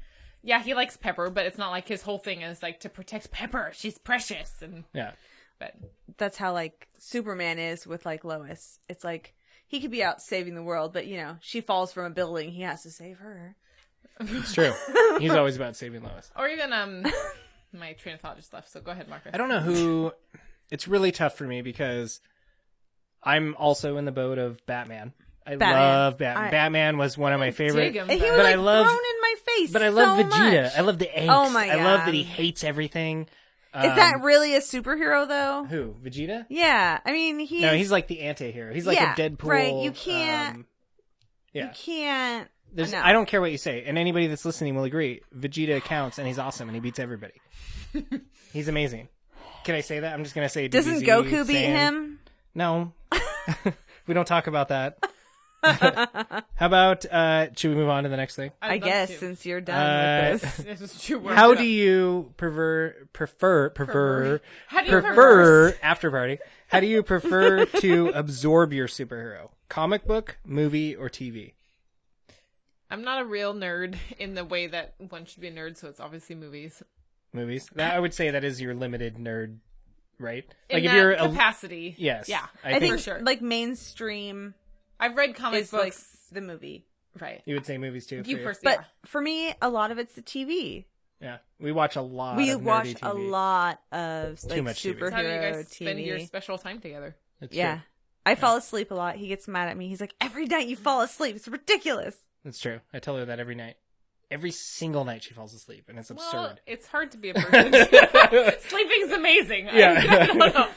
yeah, he likes Pepper, but it's not like his whole thing is, like, to protect Pepper. She's precious. And, Yeah. but, That's how like Superman is with like Lois. It's like he could be out saving the world, but you know she falls from a building. He has to save her. It's true. He's always about saving Lois. or even, my train of thought just left, so go ahead, Marcus. I don't know who. It's really tough for me because I'm also in the boat of Batman. I Batman. love Batman. Batman was one of my favorite. Dig him, And he but- was But I like love- thrown in my face. But I love so Vegeta. much. I love the angst. Oh my I love that God. he hates everything. Is that really a superhero though? Who? Vegeta? Yeah, I mean No, he's like the anti-hero. He's like Yeah, a Deadpool. right, you can't- yeah. you can't. There's, no. I don't care what you say, and anybody that's listening will agree. Vegeta counts, and he's awesome, and he beats everybody. He's amazing. Can I say that? I'm just gonna say. Doesn't DBZ, Goku beat Saiyan. him? No, we don't talk about that. How about? Should we move on to the next thing? I I'd love guess to. since you're done with this. This is true. How do you prefer How do you prefer? after party? How do you prefer to absorb your superhero? Comic book, movie, or TV? I'm not a real nerd in the way that one should be a nerd, so it's obviously movies. Movies. I would say that is your limited nerd, right? In Like that if you're capacity. yes, Yeah. I think for sure. like mainstream I've read comic is like books. the movie, Right. you would say movies too. You for first, but yeah. for me, a lot of it's the TV. Yeah, we watch a lot. We of watch nerdy a TV. lot of like much TV. superhero How do you guys TV. spend your special time together? It's Yeah. true. I fall asleep a lot. He gets mad at me. He's like, every night you fall asleep. It's ridiculous. It's true. I tell her that every night. Every single night she falls asleep, and it's Well, absurd. it's hard to be a person. Sleeping's amazing. Yeah. I don't know.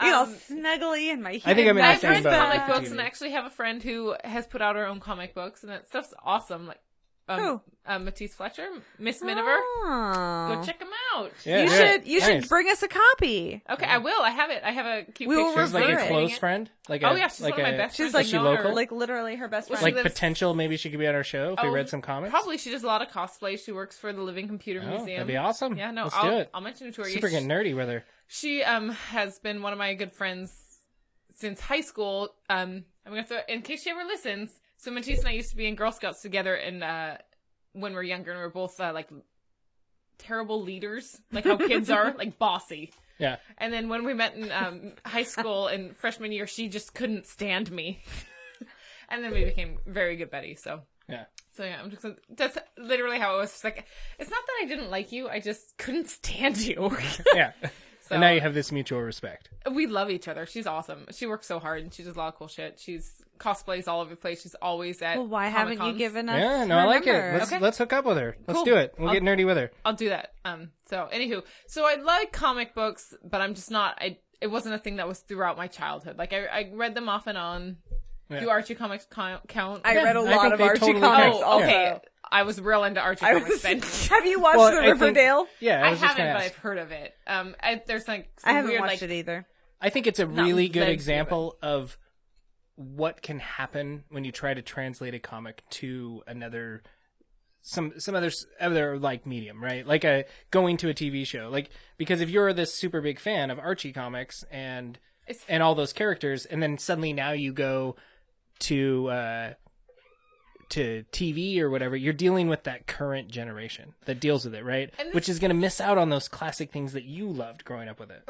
You all snuggly in my head. I think I'm in the I've same read boat. comic with books, TV. and I actually have a friend who has put out her own comic books, and that stuff's awesome. Like, Who? Matisse Fletcher, Miss Miniver. Oh. Go check him out. Yeah, You should bring us a copy. Okay, I will. I have it. I have a cute We will picture. She's like Revert a it. close friend. Like Oh yeah, she's like one of my a- best She's friends. like she local? like literally her best Well, friend. like lives- potential. Maybe she could be on our show if we Oh, read some comics. Probably. She does a lot of cosplay. She works for the Living Computer Oh, Museum. that'd be awesome. Yeah, no, Let's I'll do it. I'll mention it to her. Super Yeah, getting nerdy with her. She has been one of my good friends since high school. I'm gonna throw in case she ever listens. So Matisse and I used to be in Girl Scouts together, and when we were younger, and we were both like terrible leaders, like how kids are, like bossy. Yeah. And then when we met in high school in freshman year, she just couldn't stand me, and then we became very good buddies. So Yeah. yeah, that's literally how it was. It's like, it's not that I didn't like you, I just couldn't stand you. Yeah. So, And now you have this mutual respect. we love each other. She's awesome. She works so hard and she does a lot of cool shit. She's cosplays all over the place. She's always at Well, why haven't you Comic-Cons. given us? Yeah, no, her I like number? it. Okay. Let's hook up with her. Let's Cool. do it. We'll get nerdy with her. I'll do that. So anywho, so I like comic books, but I'm just not. It wasn't a thing that was throughout my childhood. Like I read them off and on. Yeah. Do Archie comics count? I Yeah, read a I lot think of they Archie totally comics. count. Oh, okay. Also. I was real into Archie I comics was. then. Have you watched Well, the I think- Riverdale? Yeah, I I was just haven't, gonna but ask. I've heard of it. There's like I some haven't weird, watched like, it either. I think it's a Not really good legs, example of what can happen when you try to translate a comic to another some other like medium, right? Like going to a TV show. Like, because if you're this super big fan of Archie comics and all those characters, and then suddenly now you go to TV or whatever, you're dealing with that current generation that deals with it, right? And this- Which is going to miss out on those classic things that you loved growing up with it.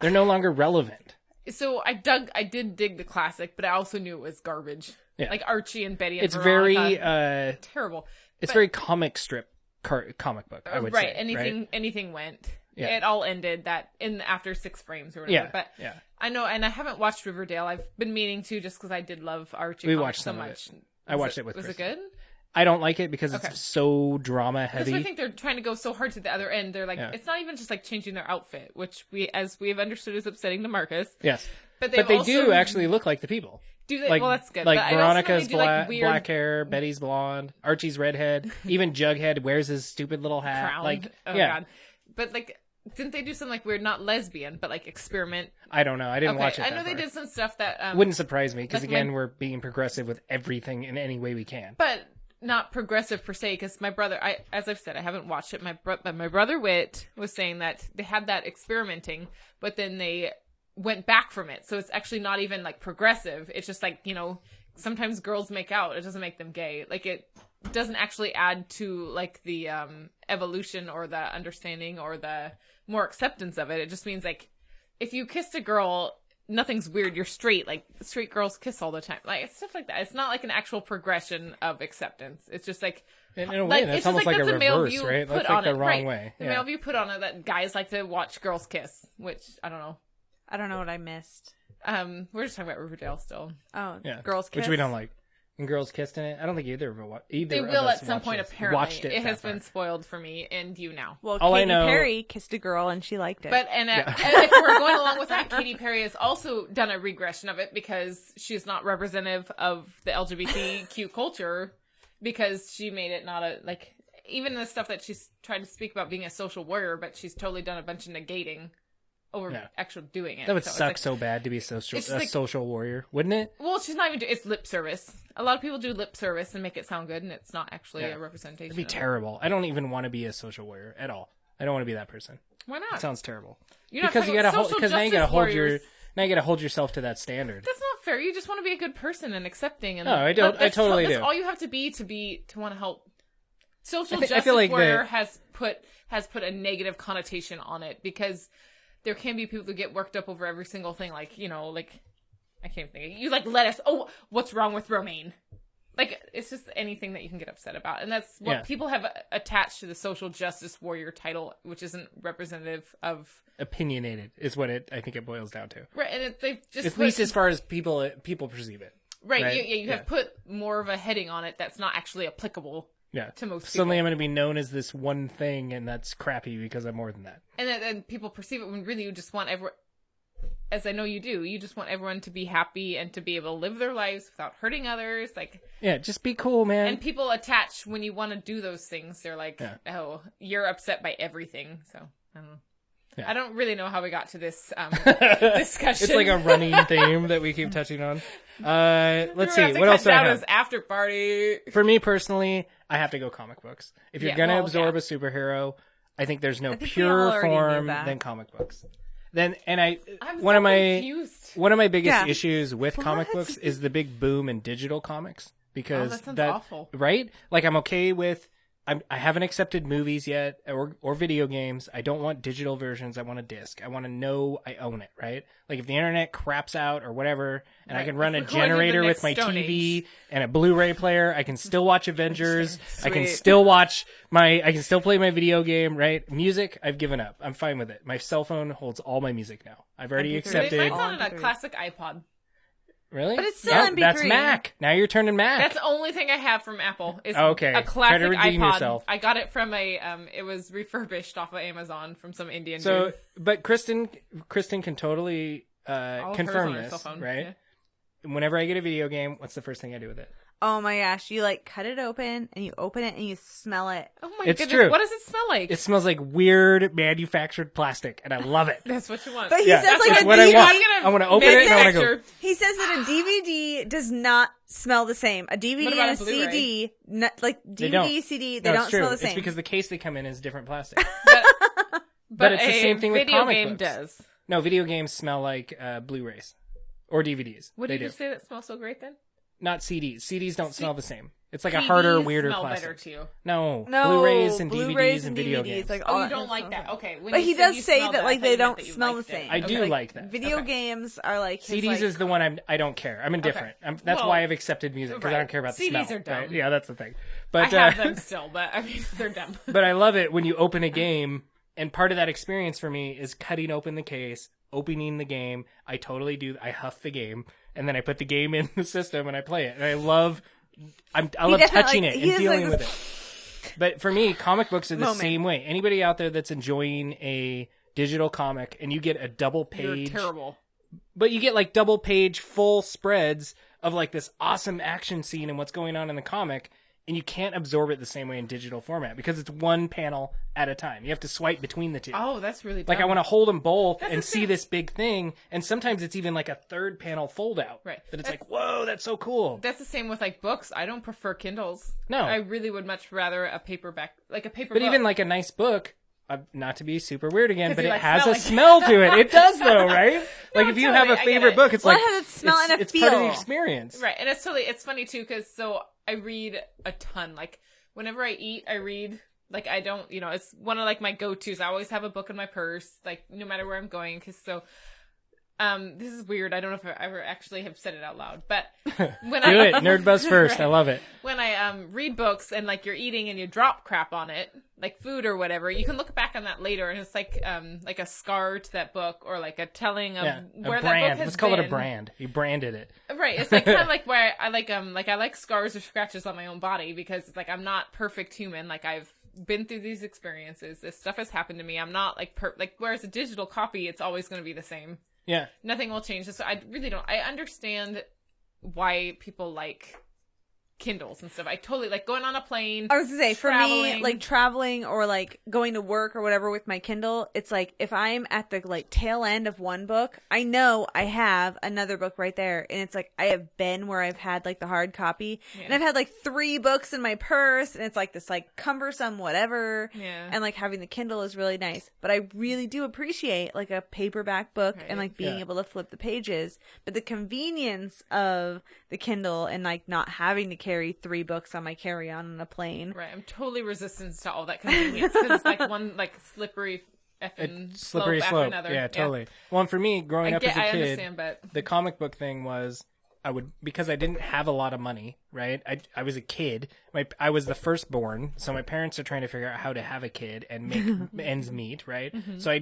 They're no longer relevant. So I did dig the classic, but I also knew it was garbage. Yeah. Like Archie and Betty and It's Veronica. very terrible. it's But- very comic strip comic book, I would right. say. Anything right? anything went. Yeah. It all ended after 6 frames or whatever. Yeah, But yeah. I know, and I haven't watched Riverdale. I've been meaning to, just because I did love Archie. We comics watched so some of much. it. I watched it with Was Kristen. it good? I don't like it because Okay. it's so drama Because I heavy. think they're trying to go so hard to the other end. They're like, Yeah. it's not even just like changing their outfit, which we have understood is upsetting to Marcus. Yes. But But they also, do actually look like the people. Do they? Like, Well, that's good. Like but I also know Veronica's they do, like, weird black hair, Betty's blonde, Archie's redhead, even Jughead wears his stupid little hat. crown. Like, Oh yeah. god. But like, didn't they do some like weird, not lesbian, but like experiment? I don't know. I didn't watch it. I that know they far. did some stuff that Wouldn't surprise me because like again, my- we're being progressive with everything in any way we can. but not progressive per se. Because my brother, as I've said, I haven't watched it. My brother Wit was saying that they had that experimenting, but then they went back from it. So it's actually not even like progressive. It's just like, sometimes girls make out. It doesn't make them gay. Like, it doesn't actually add to like the evolution or the understanding or the more acceptance of it. It just means like, if you kissed a girl, nothing's weird. You're straight. Like, straight girls kiss all the time. Like, it's stuff like that. It's not like an actual progression of acceptance. It's just like, In a way, like, that's it's just almost like a that's male reverse, view right? put That's on like the it. wrong Right. way. The Yeah. male view put on it that guys like to watch girls kiss, which I don't know. I don't know what I missed. We're just talking about Riverdale still. Oh, Yeah. girls kiss. Which we don't like. And girls kissed in it. I don't think either They of will us at some watched point, this. apparently. Watched It that has far. been spoiled for me and you now. Well, All I Katy know- Perry kissed a girl and she liked it. But, and if we're going along with that, Katy Perry has also done a regression of it because she's not representative of the LGBTQ culture because she made it not a, like, even the stuff that she's tried to speak about being a social warrior, but she's totally done a bunch of negating over Yeah. actually doing it. That would So it's suck like- so bad to be a social It's like- social warrior, wouldn't it? Well, she's not even it's lip service. A lot of people do lip service and make it sound good, and it's not actually Yeah. a representation. It'd be of it. terrible. I don't even want to be a social warrior at all. I don't want to be that person. Why It not? sounds terrible. You're not Because you talking gotta about hold. social Because now you gotta justice hold your. warriors. Now you gotta hold yourself to that standard. That's not fair. You just want to be a good person and accepting. And No, I don't- I totally that's do. all you have to be to want to help. Social I justice feel like warrior has put a negative connotation on it because there can be people who get worked up over every single thing. Like, like I can't think. You like lettuce. Oh, what's wrong with romaine? Like, it's just anything that you can get upset about. And that's what Yeah. people have attached to the social justice warrior title, which isn't representative of... Opinionated is what I think it boils down to. Right, and they've just At least as far as people perceive it. Right, right? you have put more of a heading on it that's not actually applicable Yeah. to most people. Suddenly I'm going to be known as this one thing, and that's crappy because I'm more than that. And then people perceive it when really you just want as I know you do, you just want everyone to be happy and to be able to live their lives without hurting others. Like, yeah, just be cool, man. and people attach when you want to do those things. They're like, oh, you're upset by everything. So I don't know. Yeah. I don't really know how we got to this discussion. It's like a running theme that we keep touching on. Let's see. What else do I have? After party. For me personally, I have to go comic books. If you're going to absorb a superhero, I think there's no purer form than comic books. One of my biggest issues with comic books is the big boom in digital comics, because that sounds awful. Right? Like, I'm okay with, I haven't accepted movies yet or video games. I don't want digital versions. I want a disc. I want to know I own it, right? Like, if the internet craps out or whatever, and I can run a generator with my TV and a Blu-ray player, I can still watch Avengers. I can still play my video game, right? Music, I've given up. I'm fine with it. My cell phone holds all my music now. I've already accepted. Mine's on a classic iPod. Really? But it's still MP3. That's Mac. Now you're turning Mac. That's the only thing I have from Apple. Is a classic Try to redeem iPod. Yourself. I got it from it was refurbished off of Amazon from some Indian dude. So, but Kristen can totally confirm this, right? Yeah. Whenever I get a video game, what's the first thing I do with it? Oh my gosh, you like cut it open and you open it and you smell it. Oh my it's goodness, true. What does it smell like? It smells like weird manufactured plastic, and I love it. That's what you want. But he says like what I want. I want to open it and I want to go. He says that a DVD does not smell the same. A DVD and a CD, like DVD, CD, they don't smell the same. It's because the case they come in is different plastic. but it's the same thing with video comic game books. Does. No, video games smell like Blu-rays or DVDs. What did you say that smells so great then? Not CDs. CDs don't smell the same. It's like a harder, weirder smell plastic. Better too. No, Blu-rays and DVDs and video games. Like, you don't like that. Okay. But he does say that like they don't smell the same. I do like that. Video games are like CDs is the one I don't care. I'm indifferent. That's why I've accepted music, because I don't care about the smell. CDs are dumb. Right? Yeah, that's the thing. But I have them still, but I mean they're dumb. But I love it when you open a game, and part of that experience for me is cutting open the case, opening the game. I totally do. I huff the game, and then I put the game in the system and I play it. And I love touching it and dealing with it. But for me, comic books are the same way. Anybody out there that's enjoying a digital comic and you get a double page, you're terrible. But you get like double page full spreads of like this awesome action scene and what's going on in the comic, and you can't absorb it the same way in digital format because it's one panel at a time. You have to swipe between the two. Oh, that's really dumb. Like, I want to hold them both and see this big thing, and sometimes it's even like a third panel fold out. Right. That it's like, whoa, that's so cool. That's the same with like books. I don't prefer Kindles. No. I really would much rather a paperback, like a paper But book. even like a nice book, not to be super weird again, but it like has a smell smell to it. It does though, right? Like if you have a favorite book, it's like, it has a smell and a it's feel. part of the experience. Right. And it's funny too, because I read a ton. Like whenever I eat, I read. Like I don't, it's one of like my go-tos. I always have a book in my purse, like no matter where I'm going. This is weird. I don't know if I ever actually have said it out loud, but when Do it. Nerdbuzz first. Right. I love it. When I read books and like you're eating and you drop crap on it, like food or whatever, you can look back on that later and it's like a scar to that book or like a telling of where that book has Let's call been. it a brand. You branded it. Right. It's like kind of like where I like scars or scratches on my own body because it's like I'm not perfect human. Like I've been through these experiences. This stuff has happened to me. I'm not like whereas a digital copy, it's always going to be the same. Yeah. Nothing will change. So I really don't. I understand why people like Kindles and stuff. I totally like going on a plane. I was gonna say, for me, like traveling or like going to work or whatever with my Kindle, it's like if I'm at the like tail end of one book, I know I have another book right there, and it's like I have been where I've had like the hard copy, and I've had like 3 books in my purse, and it's like this like cumbersome whatever, and like having the Kindle is really nice. But I really do appreciate like a paperback book and like being able to flip the pages, but the convenience of the Kindle and like not having to carry 3 books on my carry-on a plane. Right, I'm totally resistant to all that convenience because it's like one like slippery slope after another. Yeah, totally. Yeah. Well, and for me, growing up as a kid, but the comic book thing was because I didn't have a lot of money, right? I was a kid. I was the firstborn, so my parents are trying to figure out how to have a kid and make ends meet, right? Mm-hmm. So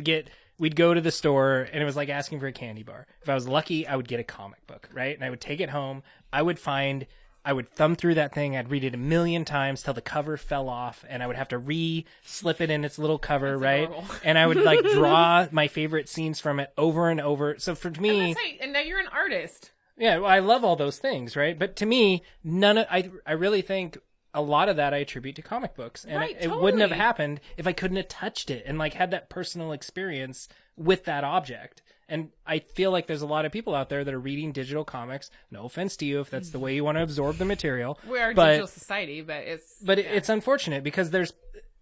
we'd go to the store, and it was like asking for a candy bar. If I was lucky, I would get a comic book, right? And I would take it home. I would find I would thumb through that thing. I'd read it a million times till the cover fell off, and I would have to slip it in its little cover, That's right? adorable. And I would like draw my favorite scenes from it over and over. So for me, And now you're an artist. yeah, well, I love all those things, right? But to me, I really think a lot of that I attribute to comic books, and Right, it wouldn't have totally. happened if I couldn't have touched it and like had that personal experience with that object. And I feel like there's a lot of people out there that are reading digital comics. No offense to you if that's the way you want to absorb the material. We are a but, digital society, but it's unfortunate because there's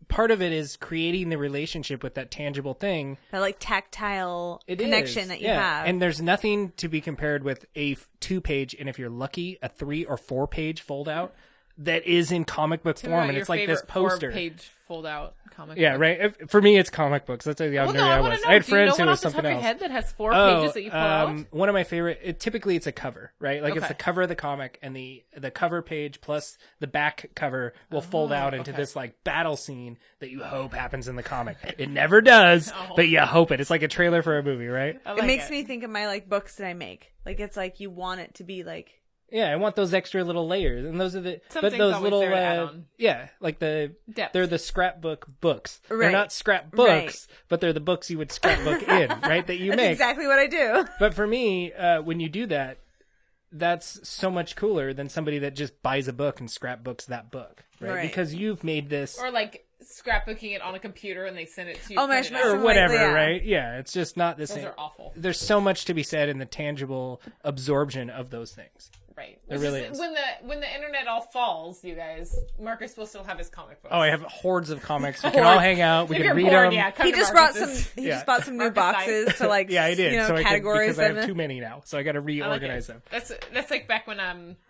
part of it is creating the relationship with that tangible thing. That like tactile It connection is, that you yeah. have. And there's nothing to be compared with a 2-page, and if you're lucky, a 3 or 4-page fold out that is in comic book form, and it's like this poster. 4-page fold out comic. Yeah, book. right. For me, it's comic books. That's how nerd I I want was. to know. I had Do you friends know who one was off the top something of your else. head that has 4 pages that you pull out? One of my favorite. Typically, it's a cover, right? Like it's Okay. the cover of the comic, and the cover page plus the back cover will fold out into this like battle scene that you hope happens in the comic. It never does, but you hope it. It's like a trailer for a movie, right? I like it makes me think of my like books that I make. Like it's like you want it to be like Yeah, I want those extra little layers, and those are Some but things those always little there to add on. yeah, like they're Depth. the scrapbook books. They're Right. not scrap books, Right. but they're the books you would scrapbook in, right? That you that's make. exactly what I do. But for me, when you do that, that's so much cooler than somebody that just buys a book and scrapbooks that book, right? Right. Because you've made this Or like scrapbooking it on a computer and they send it to you. Oh my printed gosh, out. or whatever, yeah. right? Yeah, it's just not the Those same. are awful. There's so much to be said in the tangible absorption of those things. Right. There really is. When the internet all falls, you guys, Marcus will still have his comic books. Oh, I have hordes of comics. We can all hang out. We If can you're read bored, them. yeah, come He to just brought Marcus's. some. He Yeah. just bought some new Marcus side. boxes to like. Yeah, I did. You know, So I could, categorize because I have them. too many now. So I got to I like reorganize it. them. That's like back when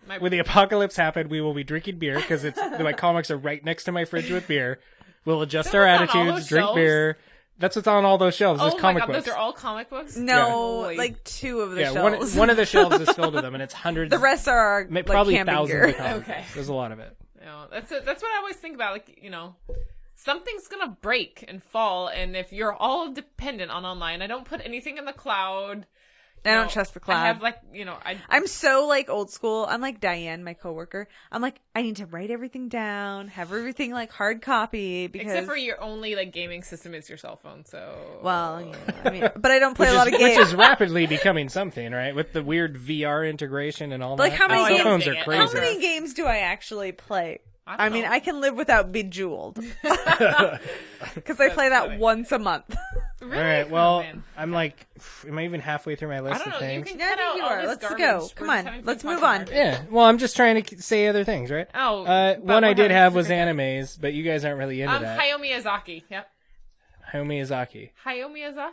my When the apocalypse happened, we will be drinking beer because it's my comics are right next to my fridge with beer. We'll adjust our Those on all attitudes, those drink shelves? beer. That's what's on all those shelves. There's oh my comic god, books. those are all comic books. No, Holy. like 2 of the yeah, shelves. one of the shelves is filled with them, and it's hundreds. the rest are our, like, probably camping thousands gear. of comics. Okay. There's a lot of it. You know, that's what I always think about. Like, you know, something's gonna break and fall, and if you're all dependent on online, I don't put anything in the cloud. I don't trust the cloud. I have like, you know, I'm so like old school. I'm like Diane, my coworker. I'm like, I need to write everything down, have everything like hard copy because. except for your only like gaming system is your cell phone. So Well, yeah, I mean, but I don't play a lot of Which games. is rapidly becoming something, right? With the weird VR integration and all Like, that. how many cell games- phones are How crazy. How many games do I actually play? I don't know. I can live without Bejeweled because I play that funny. once a month. really? All right, Oh, well, man. I'm like, am I even halfway through my I list don't of know. You things? can Yeah, I cut think out you all are. this Let's garbage. go. We're Come just on. having Let's fun move talking on. garbage. Yeah, well, I'm just trying to say other things, right? Oh, One I we're did having have was different- animes, but you guys aren't really into that. Hayao Miyazaki. Yep. Hayao Miyazaki. Hayao Miyazaki.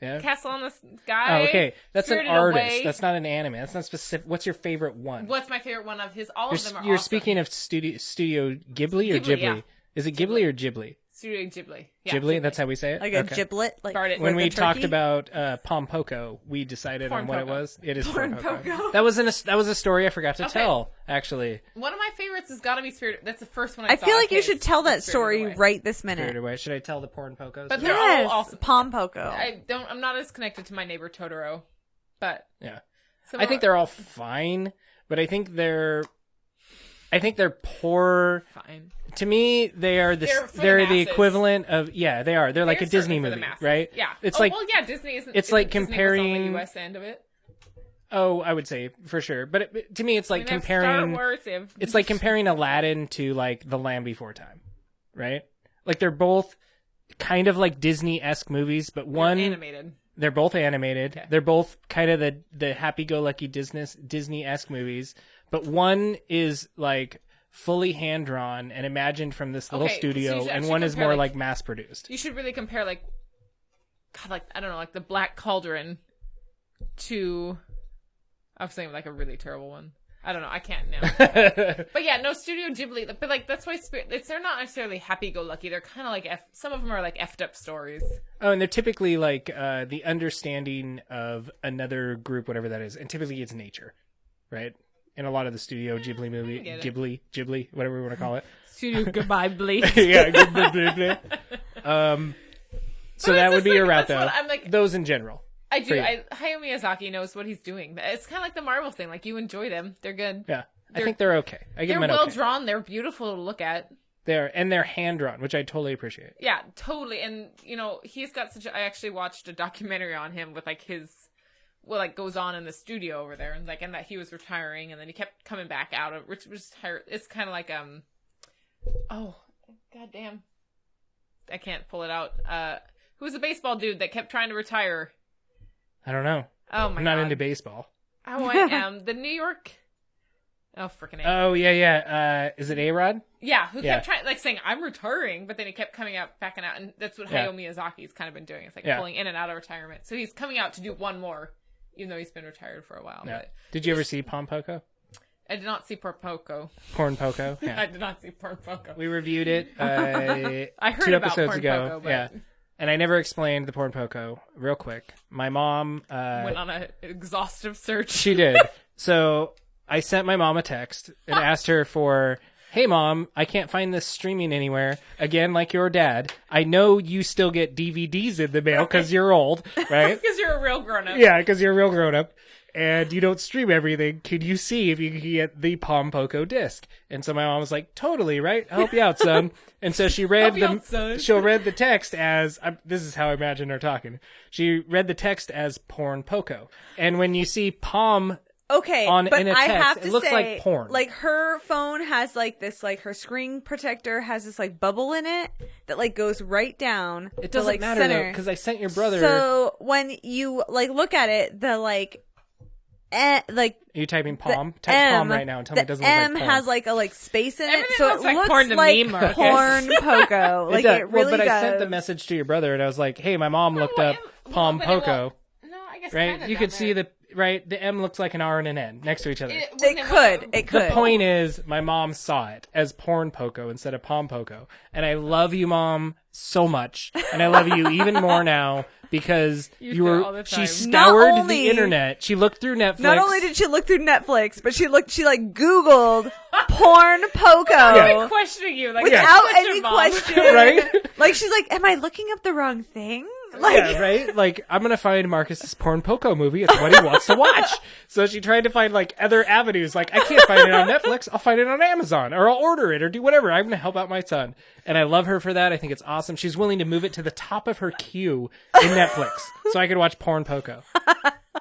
Yeah. Castle on the Sky. Oh, okay. That's an Spirited artist. Away. That's not an anime. That's not specific. What's your favorite one? What's my favorite one of his? All of them are You're awesome. speaking of Studio Ghibli or Ghibli, Ghibli? yeah. Is it Ghibli or Ghibli? Studio Ghibli. Yeah, Ghibli? That's how we say it? Like Okay. a giblet. Like Guard it. When like we a talked turkey? about Pompoko, we decided on what it Pornpoko. was. It is Pornpoko. Pornpoko. That was a story I forgot to Okay. tell, actually. One of my favorites has got to be Spirit. That's the first one I I saw. feel of like you his, should tell that Spirited story Away. right this Spirited minute. Away. Should I tell the Pornpokos? But they're Yes, all awesome. Pompoko. I'm not as connected to my neighbor Totoro, but Yeah. some I think are they're all fine, but I think they're poor. fine. To me, they're They're for the the masses. equivalent of they are. They're like a They're Disney certainly for the movie, masses. right? Yeah. It's Disney isn't. it's like Disney was on comparing- the U.S. end of it. Oh, I would say for sure. But to me, it's like They have comparing. Star Wars. They have It's like comparing Aladdin to like The Land Before Time, right? Like they're both kind of like Disney-esque movies, but one animated. they're both animated. Okay. They're both kind of the happy-go-lucky Disney-esque movies, but one is like fully hand-drawn and imagined from this little Okay, so you studio, should and actually one is compare, more like- like mass-produced. You should really compare like I don't know, like the Black Cauldron to. I was saying like a really terrible one. I don't know. I can't now. But yeah, no, Studio Ghibli. But like that's why they're not necessarily happy-go-lucky. They're kind of like some of them are like effed up stories. Oh, and they're typically like the understanding of another group, whatever that is, and typically it's nature, right? In a lot of the Studio Ghibli movie, get it. Ghibli, whatever we want to call it. Studio Goodbye Bleak. Yeah, Ghibli. So But that it's would just be your like- route, that's though. what I'm like- Those in general. I For do. you. Hayao Miyazaki knows what he's doing. It's kind of like the Marvel thing. Like you enjoy them, they're good. Yeah. I think they're okay. I give They're them an well okay. drawn. They're beautiful to look at. They're hand drawn, which I totally appreciate. Yeah, totally. And he's got I actually watched a documentary on him with like what like goes on in the studio over there, and that he was retiring, and then he kept coming back out of which was it's kind of like oh goddamn, I can't pull it out. Who's the baseball dude that kept trying to retire? I don't know. Oh my god, I'm not into baseball. Oh, I am. The New York. Oh, freaking A. Oh yeah. Is it A-Rod? Yeah, who kept trying, like saying, I'm retiring, but then he kept coming out, backing out, and that's what Hayao Miyazaki's kind of been doing. It's like pulling in and out of retirement. So he's coming out to do one more, even though he's been retired for a while. Yeah. But Did you ever see Pom Poko? I did not see Porn Poco. Porn Poko? Yeah. I did not see Porn Poco. We reviewed it I heard 2 about episodes Porn ago. Poco, but Yeah. And I never explained the Porn Poco. Real quick. My mom... went on an exhaustive search. She did. So I sent my mom a text and asked her for, hey, Mom, I can't find this streaming anywhere. Again, like your dad. I know you still get DVDs in the mail because you're old, right? Because you're a real grown-up. Yeah, because you're a real grown-up. And you don't stream everything. Can you see if you can get the Pom Poko disc? And so my mom was like, totally, right? I'll help you out, son. And so she read she'll read the text as, this is how I imagine her talking. She read the text as Porn Poko. And when you see Pom Okay, in but a I text, have to it looks say, like porn. Like her phone has like this, like her screen protector has this like bubble in it that like goes right down. It doesn't like, matter center. though, because I sent your brother. So when you like look at it, the like, like Are you typing Pom? Type M, Pom right now and tell me it doesn't M look like porn. has like a like space in it, Everything so looks it like looks porn to like me, Marcus. porn Poco. Like does. it really but does. I sent the message to your brother and I was like, hey, my mom looked up Pom but it won't- Poko. No, I guess Right? kinda You down could see there. the M looks like an R and an N next to each other. It could. The point is, my mom saw it as Porn Poko instead of Pom Poko. And I love you, Mom, so much. And I love you even more now because You do it all the she time. scoured Not only- the internet. She looked through Netflix. Not only did she look through Netflix, but she like Googled porn Poco. I've been questioning you, like Without such a any mom. question. Right? Like, she's like, am I looking up the wrong thing? Like, Yeah, right? Like, I'm gonna find Marcus's Porn Poco movie. It's what he wants to watch. So she tried to find, like, other avenues. Like, I can't find it on Netflix. I'll find it on Amazon. Or I'll order it or do whatever. I'm gonna help out my son. And I love her for that. I think it's awesome. She's willing to move it to the top of her queue in Netflix so I can watch Porn Poco.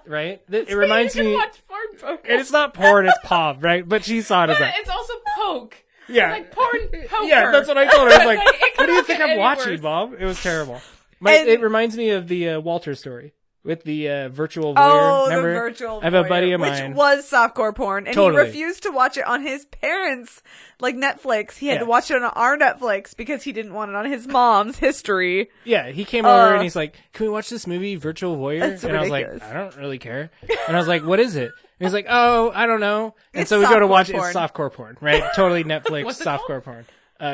Right? It reminds you can me... watch Porn Poco. And it's not porn, it's Pom, right? But she saw it as But that. it's also poke. Yeah. It's like porn poker. Yeah, that's what I told her. I was like, Like, it what do you couldn't think get I'm any watching, worse. Mom? It was terrible. And- It reminds me of the Walter story with the virtual voyeur. oh, Remember? the virtual I have a voyeur, buddy of mine. which was softcore porn, and Totally. he refused to watch it on his parents' like Netflix. He had Yeah. to watch it on our Netflix because he didn't want it on his mom's history. Yeah, he came over and he's like, "Can we watch this movie, Virtual Voyeur?" That's And I was like, ridiculous. "I don't really care." And I was like, "What is it?" And he's like, "Oh, I don't know." And It's so we go to softcore watch porn. It's softcore porn, right? Totally Netflix What's it softcore porn.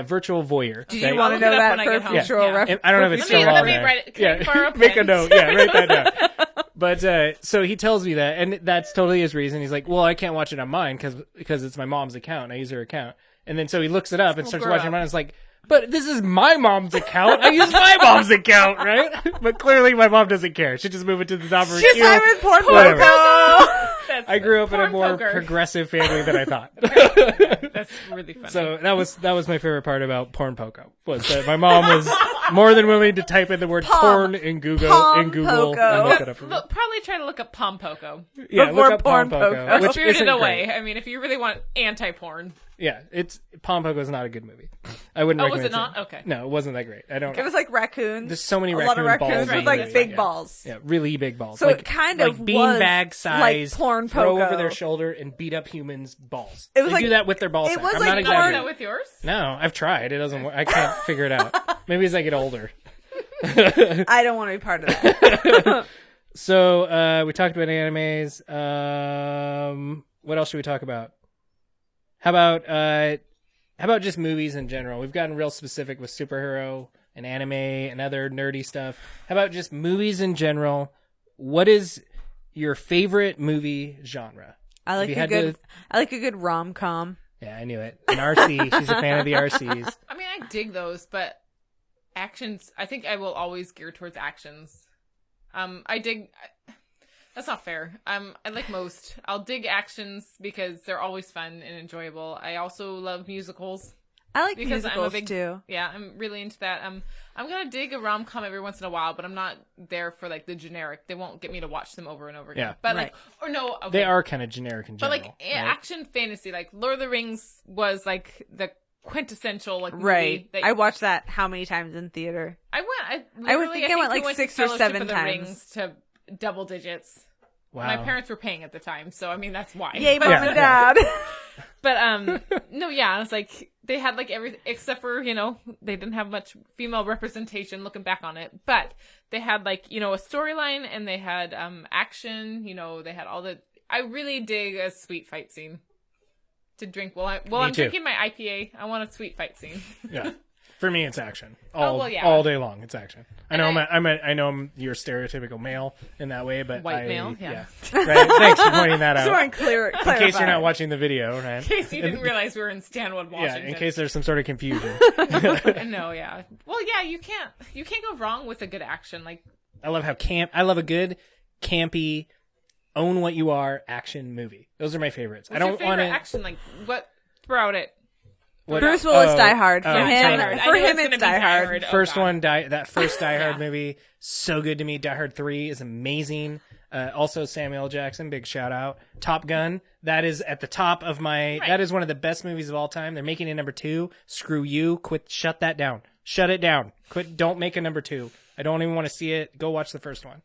Virtual Voyeur. Do right? you want I'll to look know it up that when I for get home. future Yeah. reference? And I don't know if it's Let me- still let on me there. write it. Can I borrow a Make a pen? note. Yeah, write that down. But so he tells me that, and that's totally his reason. He's like, "Well, I can't watch it on mine because it's my mom's account. I use her account." And then so he looks it up and starts grow watching up. mine. It's like, "But this is my mom's account. I use my mom's account, right?" But clearly, my mom doesn't care. She just move it to the top of her She's queue. I'm in porn Whatever. Poco. That's I grew up in a porn more poker. progressive family than I thought. That's really funny. So that was my favorite part about Porn Poco was that my mom was more than willing to type in the word porn in Google Pom and Poko. look it up for me. Look, probably try to look up Pom Poko. Yeah, before look up Porn Pom Poko, Poko. which Spirited isn't Away. great. I mean, if you really want anti-porn. Yeah, it's Pom Poko is not a good movie. I wouldn't. Oh, was recommend it not? seeing Okay. No, it wasn't that great. I don't. It was like raccoons. There's so many a lot of raccoon raccoons balls with in like the movie, big yeah. balls. Yeah, really big balls. So like, it kind like of beanbag was size. like Porn throw Poko. over their shoulder and beat up humans' balls. It was they like- do that with their ball it sack. was I'm like not porn- Is exaggerating. that with yours? No, I've tried. It doesn't work. I can't figure it out. Maybe as I get older. I don't want to be part of that. So we talked about animes. What else should we talk about? How about just movies in general? We've gotten real specific with superhero and anime and other nerdy stuff. How about just movies in general? What is your favorite movie genre? I like you a had good. to- I like a good rom-com. Yeah, I knew it. An RC. She's a fan of the RCs. I mean, I dig those, but actions, I think I will always gear towards actions. I dig, That's not fair. I like most. I'll dig actions because they're always fun and enjoyable. I also love musicals. I like Because musicals I'm too. Yeah, I'm really into that. I'm gonna dig a rom-com every once in a while, but I'm not there for like the generic. They won't get me to watch them over and over again. Yeah. But Right. okay. They are kind of generic in But general. like action fantasy, like Lord of the Rings was like the quintessential like movie Right. that I watched that how many times in theater? I I went like 6 or 7 the times. Rings to double digits. Wow. My parents were paying at the time, so I mean that's why. Yay, But, mom and dad. but no, yeah, it's like they had like everything except for they didn't have much female representation. Looking back on it, but they had like a storyline and they had action. They had all the. I really dig a sweet fight scene to drink while I'm too. drinking my IPA. I want a sweet fight scene. Yeah. For me, it's action. well, yeah. All day long, it's action. I know And I know I'm your stereotypical male in that way, but White male, yeah. Right. Thanks for pointing that out. So I'm clear. In case you're not watching the video, right? In case you didn't realize we were in Stanwood, Yeah, Washington. in case there's some sort of confusion. No, yeah. Well, yeah, you can't go wrong with a good action. Like I love a good, campy, own what you are action movie. Those are my favorites. what's I your don't favorite want to. action? Like what? Throw it. Bruce Willis Die Hard. For oh, him, Die Hard. for him it's Die Hard. First Oh, one, that first Die Hard Yeah. movie, so good to me. Die Hard 3 is amazing. Also Samuel L. Jackson, big shout out. Top Gun, that is at the top of my. Right. That is one of the best movies of all time. They're making it number 2. Screw you. Quit. Shut that down. Shut it down. Quit. Don't make a number 2. I don't even want to see it. Go watch the first one.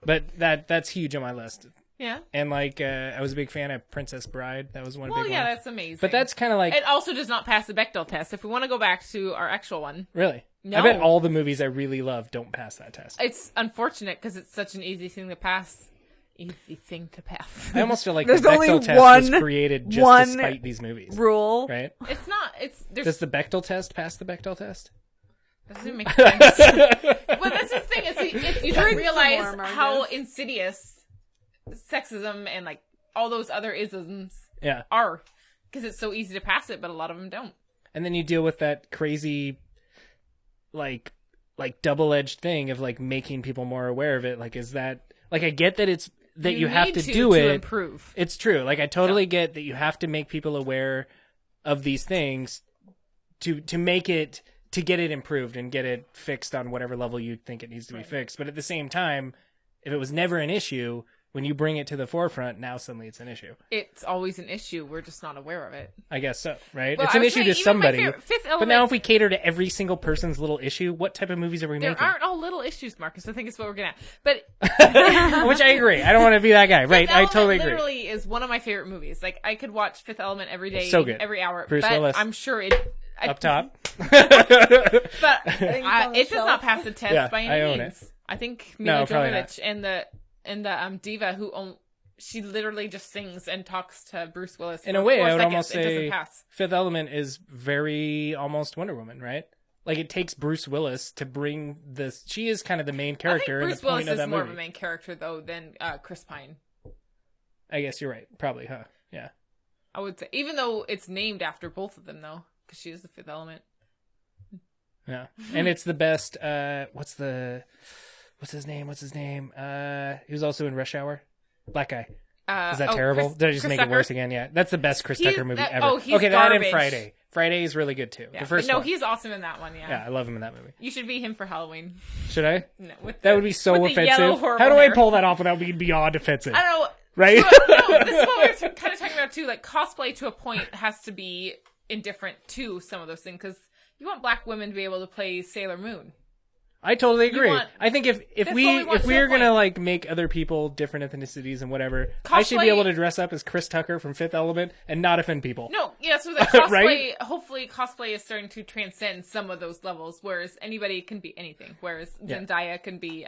But that's huge on my list. Yeah. And I was a big fan of Princess Bride. That was one Well, big yeah, one. that's amazing. But that's kind of like It also does not pass the Bechdel test. If we want to go back to our actual one, really. No. I bet all the movies I really love don't pass that test. it's unfortunate because it's such an easy thing to pass. Easy thing to pass. I almost feel like There's the only Bechdel test was one- created just one to spite these movies, Rule. right? It's not. It's there's Does the Bechdel test pass the Bechdel test? doesn't make sense. Well, that's the thing. If you don't Drink some realize more, Marcus. how insidious sexism and like all those other isms Yeah. are, because it's so easy to pass it, but a lot of them don't. And then you deal with that crazy, like double-edged thing of like making people more aware of it. Like, is that like I get that it's that you have need to do it. improve. It's true. Like I totally get that you have to make people aware of these things to make it to get it improved and get it fixed on whatever level you think it needs to be fixed. But at the same time, if it was never an issue, when you bring it to the forefront, now suddenly it's an issue. It's always an issue. We're just not aware of it. I guess so, right? Well, it's I an was issue saying, to even my somebody. favorite Fifth But Element, now if we cater to every single person's little issue, what type of movies are we there making? aren't all little issues, Marcus. I think it's what we're getting at. But Which I agree. I don't want to be that guy, right? Fifth I totally Element agree. literally is one of my favorite movies. Like I could watch Fifth Element every day, So good. every hour. Bruce but Willis. I'm sure it Up top. But on the it does shelf. not pass the test Yeah, by I any own means. I think No, Mila probably Jovovich and the diva who she literally just sings and talks to Bruce Willis. In for a way, 4 I would seconds. almost It doesn't say pass. Fifth Element is very almost Wonder Woman, right? Like it takes Bruce Willis to bring this. She is kind of the main character I think and Bruce the point Willis of is that more movie. of a main character though than Chris Pine. I guess you're right. Probably, huh? Yeah. I would say, even though it's named after both of them though, because she is the Fifth Element. Yeah. And it's the best. What's his name? He was also in Rush Hour. Black guy. Is that terrible? Did I just Chris make Tucker? it worse again? Yeah. That's the best Chris Tucker movie ever. Oh, he's okay, that and garbage. Friday. Friday is really good too. Yeah, The first but no, one. he's awesome in that one. Yeah. Yeah, I love him in that movie. You should be him for Halloween. Should I? No, with That the- would be so with the yellow, offensive. horrible How do I hair. pull that off without being beyond offensive? I don't know. Right? No, this is what we were kind of talking about too. Like cosplay to a point has to be indifferent to some of those things because you want black women to be able to play Sailor Moon. I totally agree. want- I think if That's what we want to we're a gonna point. like make other people different ethnicities and whatever, I should be Cosplay- able to dress up as Chris Tucker from Fifth Element and not offend people. No, yeah, so the cosplay, Right? hopefully cosplay is starting to transcend some of those levels, whereas anybody can be anything, whereas Zendaya can be,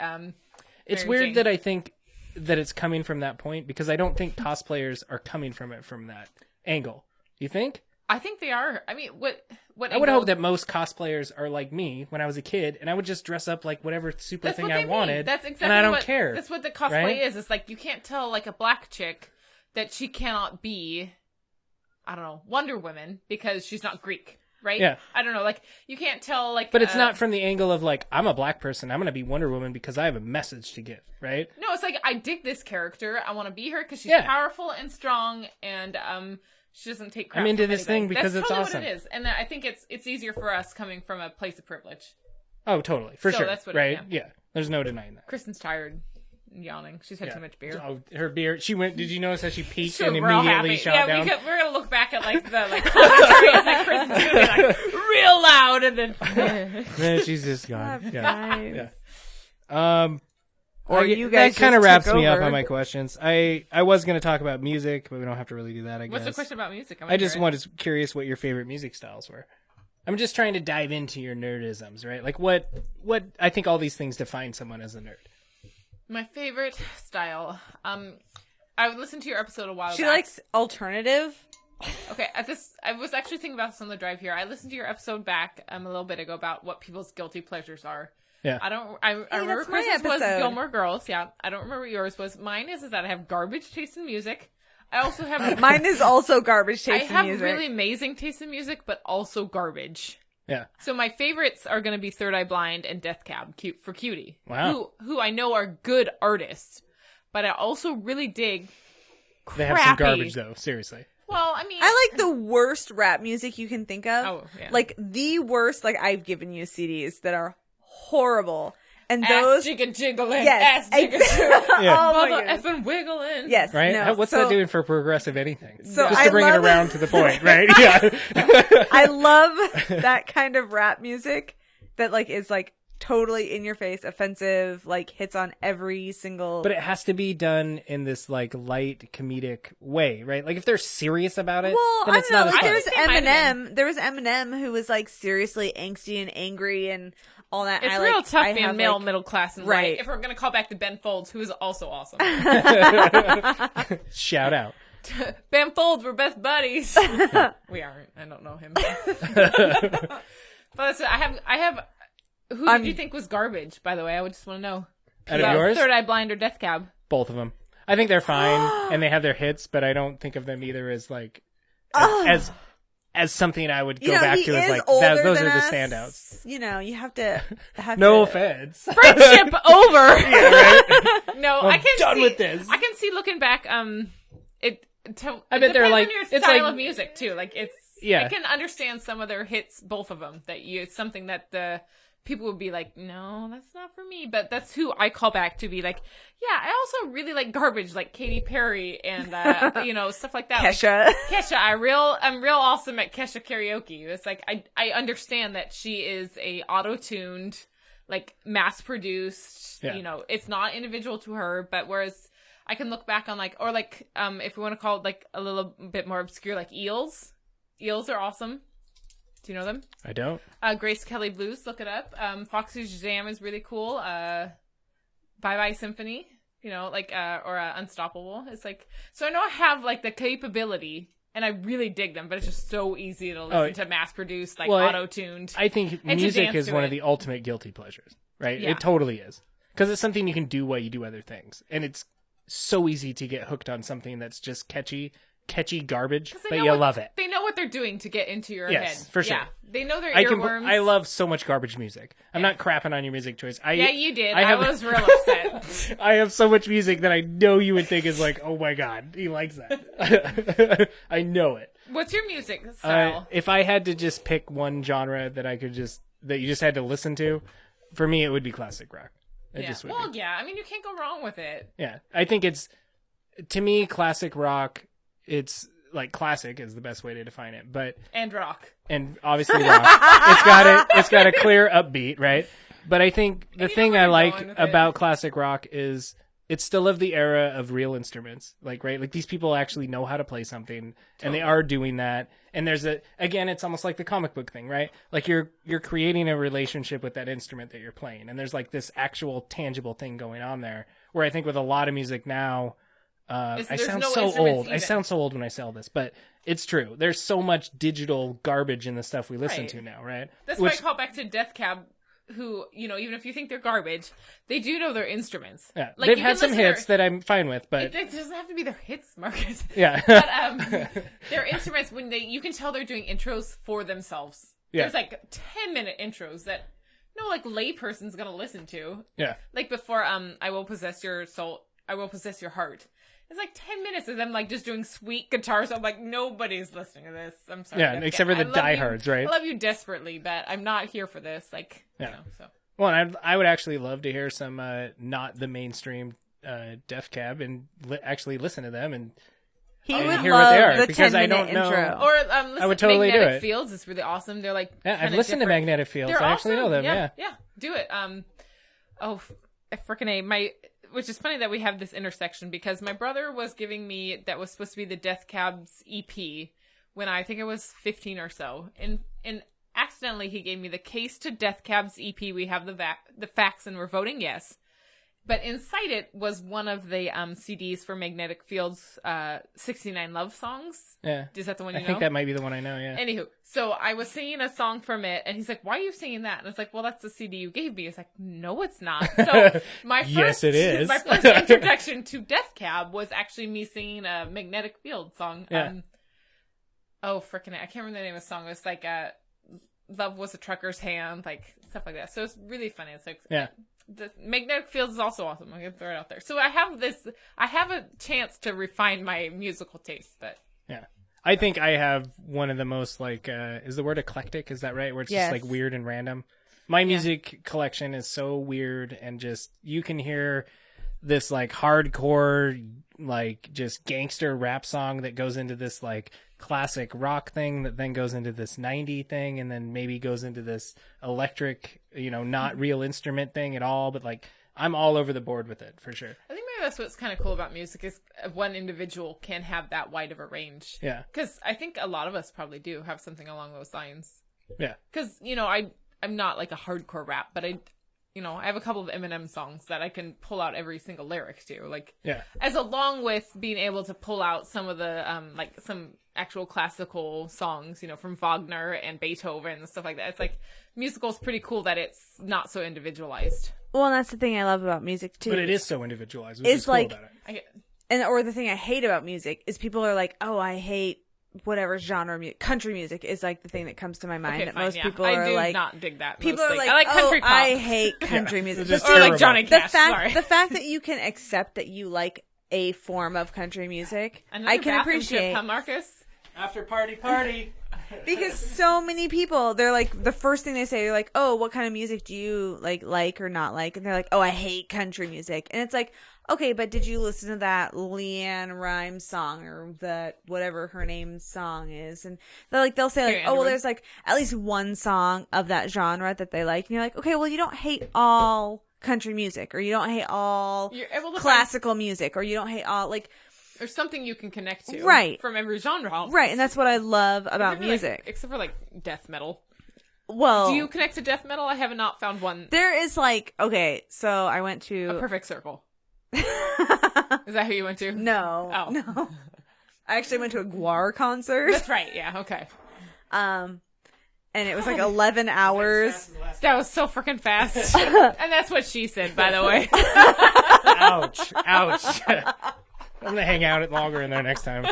It's Mary weird Jane. that I think that it's coming from that point because I don't think cosplayers are coming from it from that angle. You think? I think they are. I mean, what I would hope that most cosplayers are like me when I was a kid, and I would just dress up like whatever super that's thing what I they wanted, mean. That's exactly and I don't what, care. That's what the cosplay right? is. It's like you can't tell like a black chick that she cannot be, I don't know, Wonder Woman because she's not Greek. right? Yeah. I don't know, like, you can't tell, like... But it's not from the angle of, like, I'm a black person, I'm going to be Wonder Woman because I have a message to give, right? No, it's like, I dig this character, I want to be her because she's Yeah. powerful and strong, and she doesn't take crap I'm into from this anybody. thing because That's it's totally awesome. what it is, and I think it's easier for us coming from a place of privilege. Oh, totally. For So sure. that's what right? yeah. There's no denying that. Kristen's tired and yawning. She's had too much beer. Oh, her beer. She went. Did you notice how she peaked So and we're all immediately happy. shot down? We're gonna look back at like the commentaries that Kristen's gonna be like real loud, and then Then she's just gone. Yeah. Nice. Yeah. Or you guys that kind of just wraps took me up over. on my questions. I was going to talk about music, but we don't have to really do that. I guess. what's the question about music? I just was curious what your favorite music styles were. I'm just trying to dive into your nerdisms, right? Like what I think all these things define someone as a nerd. My favorite style. I would listen to your episode a while She back. likes alternative. Okay, I was actually thinking about this on the drive here. I listened to your episode back a little bit ago about what people's guilty pleasures are. Yeah. I remember that's my Kristen's was episode. Gilmore Girls. Yeah, I don't remember what yours was. Mine is that I have garbage taste in music. I also have Mine is also garbage I taste in have music. really amazing taste in music, but also garbage. Yeah. So my favorites are going to be Third Eye Blind and Death Cab for Cutie. Wow. Who I know are good artists, but I also really dig They have some crappy- garbage though, seriously. Well, I mean, I like the worst rap music you can think of. Oh, yeah. Like the worst. Like I've given you CDs that are horrible, and ass those. jigga jiggling, Yes, ass jigga jiggling, Yeah. Oh my mother goodness. effing wiggling. Yes, Right? no. What's so, that doing for progressive anything? So Just I to bring it love- around to the point, right? Yeah. I love that kind of rap music that like is like totally in your face, offensive, like hits on every single. But it has to be done in this like light comedic way, right? Like if they're serious about it, well, then I it's don't know. not as Like, funny. there's It might have Eminem. There was Eminem who was like seriously angsty and angry and all that. It's I, real like, tough I being have, male, like- middle class, and Right. white. If we're gonna call back to Ben Folds, who is also awesome. Shout out. Ben Folds, we're best buddies. We aren't. I don't know him. But listen, I have. Who did you think was garbage? By the way, I would just want to know. Out of yours? Third Eye Blind or Death Cab? Both of them. I think they're fine and they have their hits, but I don't think of them either as like as something I would go back he to as is like older those than are the us. standouts. You know, you have to have No to, offense. Friendship over. No, I can done see, with this. I can see looking back. It. I bet they're depends like- on your it's style like- of music too. Like it's. Yeah. I can understand some of their hits, both of them. It's something that the people would be like, no, that's not for me. But that's who I call back to be like, yeah, I also really like garbage, like Katy Perry and stuff like that. Kesha. Like, Kesha, I'm real awesome at Kesha karaoke. It's like I understand that she is a auto-tuned, like mass produced. Yeah. It's not individual to her, but whereas I can look back on if we want to call it like a little bit more obscure, like Eels. Eels are awesome. Do you know them? I don't. Grace Kelly Blues, look it up. Foxy's Jam is really cool. Bye Bye Symphony, or Unstoppable. It's like, so I know I have like the capability and I really dig them, but it's just so easy to listen to mass produced, auto-tuned. I think And to music dance is to one it. of the ultimate guilty pleasures, right? Yeah. It totally is. Because it's something you can do while you do other things. And it's so easy to get hooked on something that's just catchy garbage, but you love it. They know what they're doing to get into your head. Yes, for sure. Yeah, they know their I earworms. love so much garbage music. I'm not crapping on your music choice. Yeah, you did. I I was real upset. I have so much music that I know you would think is like, oh my god, he likes that. I know it. What's your music style? If I had to just pick one genre that you just had to listen to, for me it would be classic rock. It just would be. Well, yeah. I mean, you can't go wrong with it. Yeah, I think to me, classic rock, it's like classic is the best way to define it, And rock. and obviously rock. It's got a clear upbeat, right? But I think the thing where I you're like going with about it. classic rock is it's still of the era of real instruments, like these people actually know how to play something, and they are doing that. And there's it's almost like the comic book thing, right? Like you're creating a relationship with that instrument that you're playing, and there's like this actual tangible thing going on there. Where I think with a lot of music now, I There's sound no so instruments old. I even. sound so old when I sell this, but it's true. There's so much digital garbage in the stuff we listen Right. to now, right? That's why I call back to Death Cab. who, you know, even if you think they're garbage, they do know their instruments. Yeah, Like, they've you had can some listen to hits that I'm fine with, but it doesn't have to be their hits, Marcus. yeah, But their instruments, when you can tell they're doing intros for themselves. Yeah. There's like 10-minute intros that no like layperson's gonna listen to. yeah, Like before, I will possess your soul. I will possess your heart. It's like 10 minutes of them like just doing sweet guitar. So I'm like, nobody's listening to this. I'm sorry. yeah. Except for the diehards, right? I love you desperately, but I'm not here for this. Like, Yeah. you know, so. Well, I would actually love to hear some not the mainstream Def Cab and actually listen to them and He and would hear what they love are, the because I 10-minute don't know. intro. Or listen, I would totally do Magnetic it. Fields is really awesome. They're like Yeah, I've kinda listened to different. Magnetic Fields. They're I actually awesome. know them. Yeah, Yeah. do it. Frickin' A. Which is funny that we have this intersection because my brother was giving me that was supposed to be the Death Cabs EP when I think I was 15 or so, and accidentally he gave me the Case to Death Cabs EP. We have the facts and we're voting yes. But inside it was one of the CDs for Magnetic Fields' 69 Love Songs. Yeah. Is that the one you I know? think that might be the one I know. Yeah. Anywho, so I was singing a song from it, and he's like, "Why are you singing that?" And it's like, "Well, that's the CD you gave me." It's like, "No, it's not." So my first, Yes, it is. My first introduction to Death Cab was actually me singing a Magnetic Field song. Yeah. Frickin' I can't remember the name of the song. It was like "Love Was a Trucker's Hand," like stuff like that. So it's really funny. It's like, Yeah. The Magnetic Fields is also awesome. I'm gonna throw it out there. So I have a chance to refine my musical taste, but. Yeah. I think I have one of the most like is the word eclectic, is that right? Where it's Yes. just like weird and random. My music collection is so weird, and just you can hear this like hardcore like just gangster rap song that goes into this like classic rock thing that then goes into this 90 thing and then maybe goes into this electric, not real instrument thing at all, but like I'm all over the board with it for sure. I think maybe that's what's kind of cool about music is one individual can have that wide of a range. Yeah. Because I think a lot of us probably do have something along those lines. Yeah. Because, I'm not like a hardcore rap, but I have a couple of Eminem songs that I can pull out every single lyric to. Like, Yeah. as along with being able to pull out some of the, like some actual classical songs, from Wagner and Beethoven and stuff like that. It's like, musical's pretty cool that it's not so individualized. Well, and that's the thing I love about music too. But it is so individualized, which It's is cool like- about it. or the thing I hate about music is people are like, oh, I hate whatever genre country music is like the thing that comes to my mind. Okay, that fine, most yeah. people I are do like, not dig that. people mostly. are like, I like country pop. I hate country music. It's just or like terrible. Johnny the Cash. fact that you can accept that you like a form of country music, Another I can bathroom appreciate. tip, huh, Marcus? After party. Because so many people, they're like, the first thing they say, they're like, oh, what kind of music do you like or not like? And they're like, oh, I hate country music. And it's like, okay, but did you listen to that Leanne Rimes song or that whatever her name's song is? And they'll say like, Carrie oh, well, Underwood. there's like at least one song of that genre that they like. And you're like, okay, well, you don't hate all country music, or you don't hate all You're able to classical music, or you don't hate all like, There's something you can connect to, Right. from every genre, right. And that's what I love about music. except for like death metal. Well, Do you connect to death metal? I have not found one. there is like, okay, so I went to A perfect circle. Is that who you went to? No. Oh. No. I actually went to a Guar concert. That's right. Yeah. Okay. And it was like 11 hours. That was so freaking fast. And that's what she said, by the way. Ouch. I'm gonna hang out longer in there next time.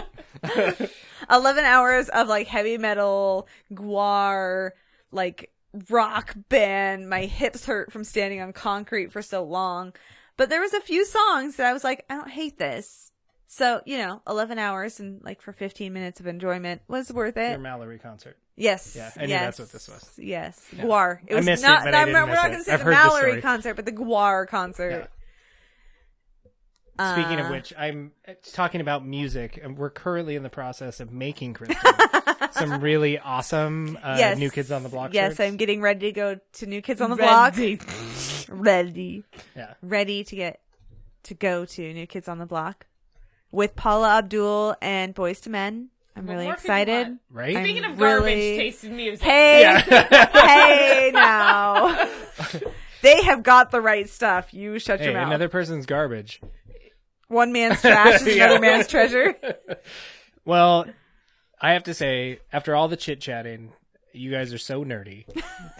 11 hours of like heavy metal, Guar, like rock band. My hips hurt from standing on concrete for so long. But there was a few songs that I was like, I don't hate this. So, 11 hours and like for 15 minutes of enjoyment was worth Your it. Mallory concert. Yes. Yeah, I knew yes, that's what this was. Yes. Guar. It I was missed it, not, but I didn't we're miss not it. going to say I've the heard the Mallory story. concert, but the Guar concert. Speaking of which, I'm talking about music, and we're currently in the process of making Kristen some really awesome Yes. New Kids on the Block Yes, shirts. I'm getting ready to go to New Kids on the Block. Ready. Yeah. Ready to go to New Kids on the Block with Paula Abdul and Boyz II Men. I'm What really more could you excited. want? Right? I'm Speaking of really- garbage tasting music. Hey, hey now. They have got the right stuff. You shut Hey, your mouth. another person's garbage. One man's trash is Yeah. another man's treasure. Well, I have to say, after all the chit-chatting, you guys are so nerdy.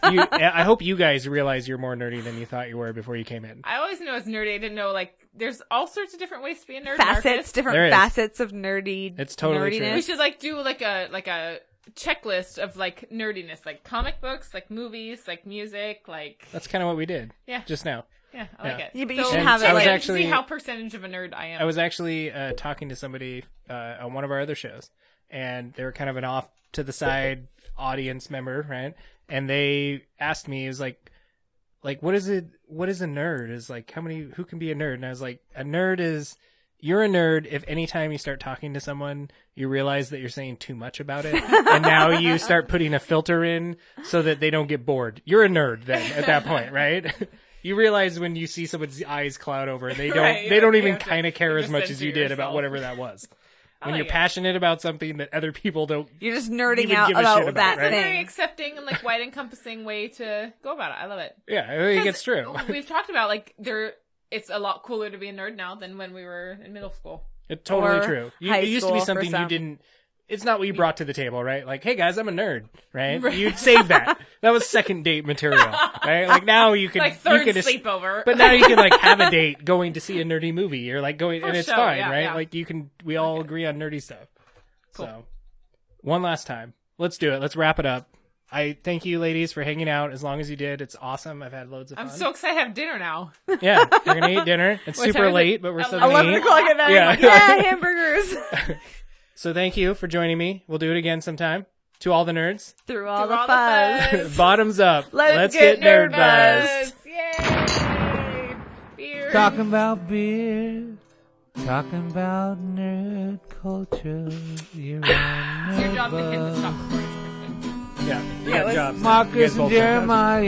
I hope you guys realize you're more nerdy than you thought you were before you came in. I always knew I was nerdy. I didn't know, like, there's all sorts of different ways to be a nerd. Facets, Marcus. different There is. facets of nerdy. It's totally true. nerdiness. We should, like, do, like a checklist of, like, nerdiness. Like, comic books, like, movies, like, music, like... That's kind of what we did. Yeah. Just now. Yeah, I like Yeah. it. Yeah, but you So should And have it I was like actually- see how percentage of a nerd I am. I was actually talking to somebody on one of our other shows, and they were kind of an off to the side audience member, right? And they asked me, it was like what is it? What is a nerd? Is like who can be a nerd? And I was like, a nerd is you're a nerd if anytime you start talking to someone, you realize that you're saying too much about it, and now you start putting a filter in so that they don't get bored. You're a nerd then at that point, right? You realize when you see someone's eyes cloud over, and they don't Right, they don't you even have to- kind of care you as just much as censor you did about yourself. whatever that was. When like you're it. passionate about something that other people don't. you're just nerding even out give a about shit about, that right? It's a very thing. accepting and, like, wide encompassing way to go about it. I love it. Yeah, I think it's true. We've talked about, like, it's a lot cooler to be a nerd now than when we were in middle school. It's totally Or true. high It used to be school for something you some. didn't. It's not what you brought to the table, right? Like, hey guys, I'm a nerd, right? You'd save that. That was second date material, right? Like now you can Like, third you can sleepover. but now you can like have a date going to see a nerdy movie. You're like going, and it's sure, fine, yeah, right? yeah. Like we all agree on nerdy stuff. So, one last time, let's do it. Let's wrap it up. I thank you, ladies, for hanging out as long as you did. It's awesome. I've had loads of fun. I'm so excited to have dinner now. Yeah, we're gonna eat dinner. It's What time super is it? late, but we're still 11 gonna eat. o'clock at night. Yeah. Yeah, hamburgers. So thank you for joining me. We'll do it again sometime. To all the nerds, Through all Through the all the fuzz. fuzz. bottoms up. Let's get get nerd nerd buzzed. Yay! Beer. Talking about beer, talking about nerd culture. You're on It's your job to hit the Nerdbuzzed. stop recording, Kristen. Yeah, Yeah, let's- jobs. You Marcus guys and both have jobs. Jeremiah,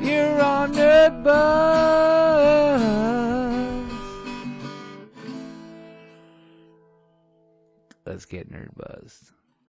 you're on Nerdbuzzed. Let's get nerd buzzed.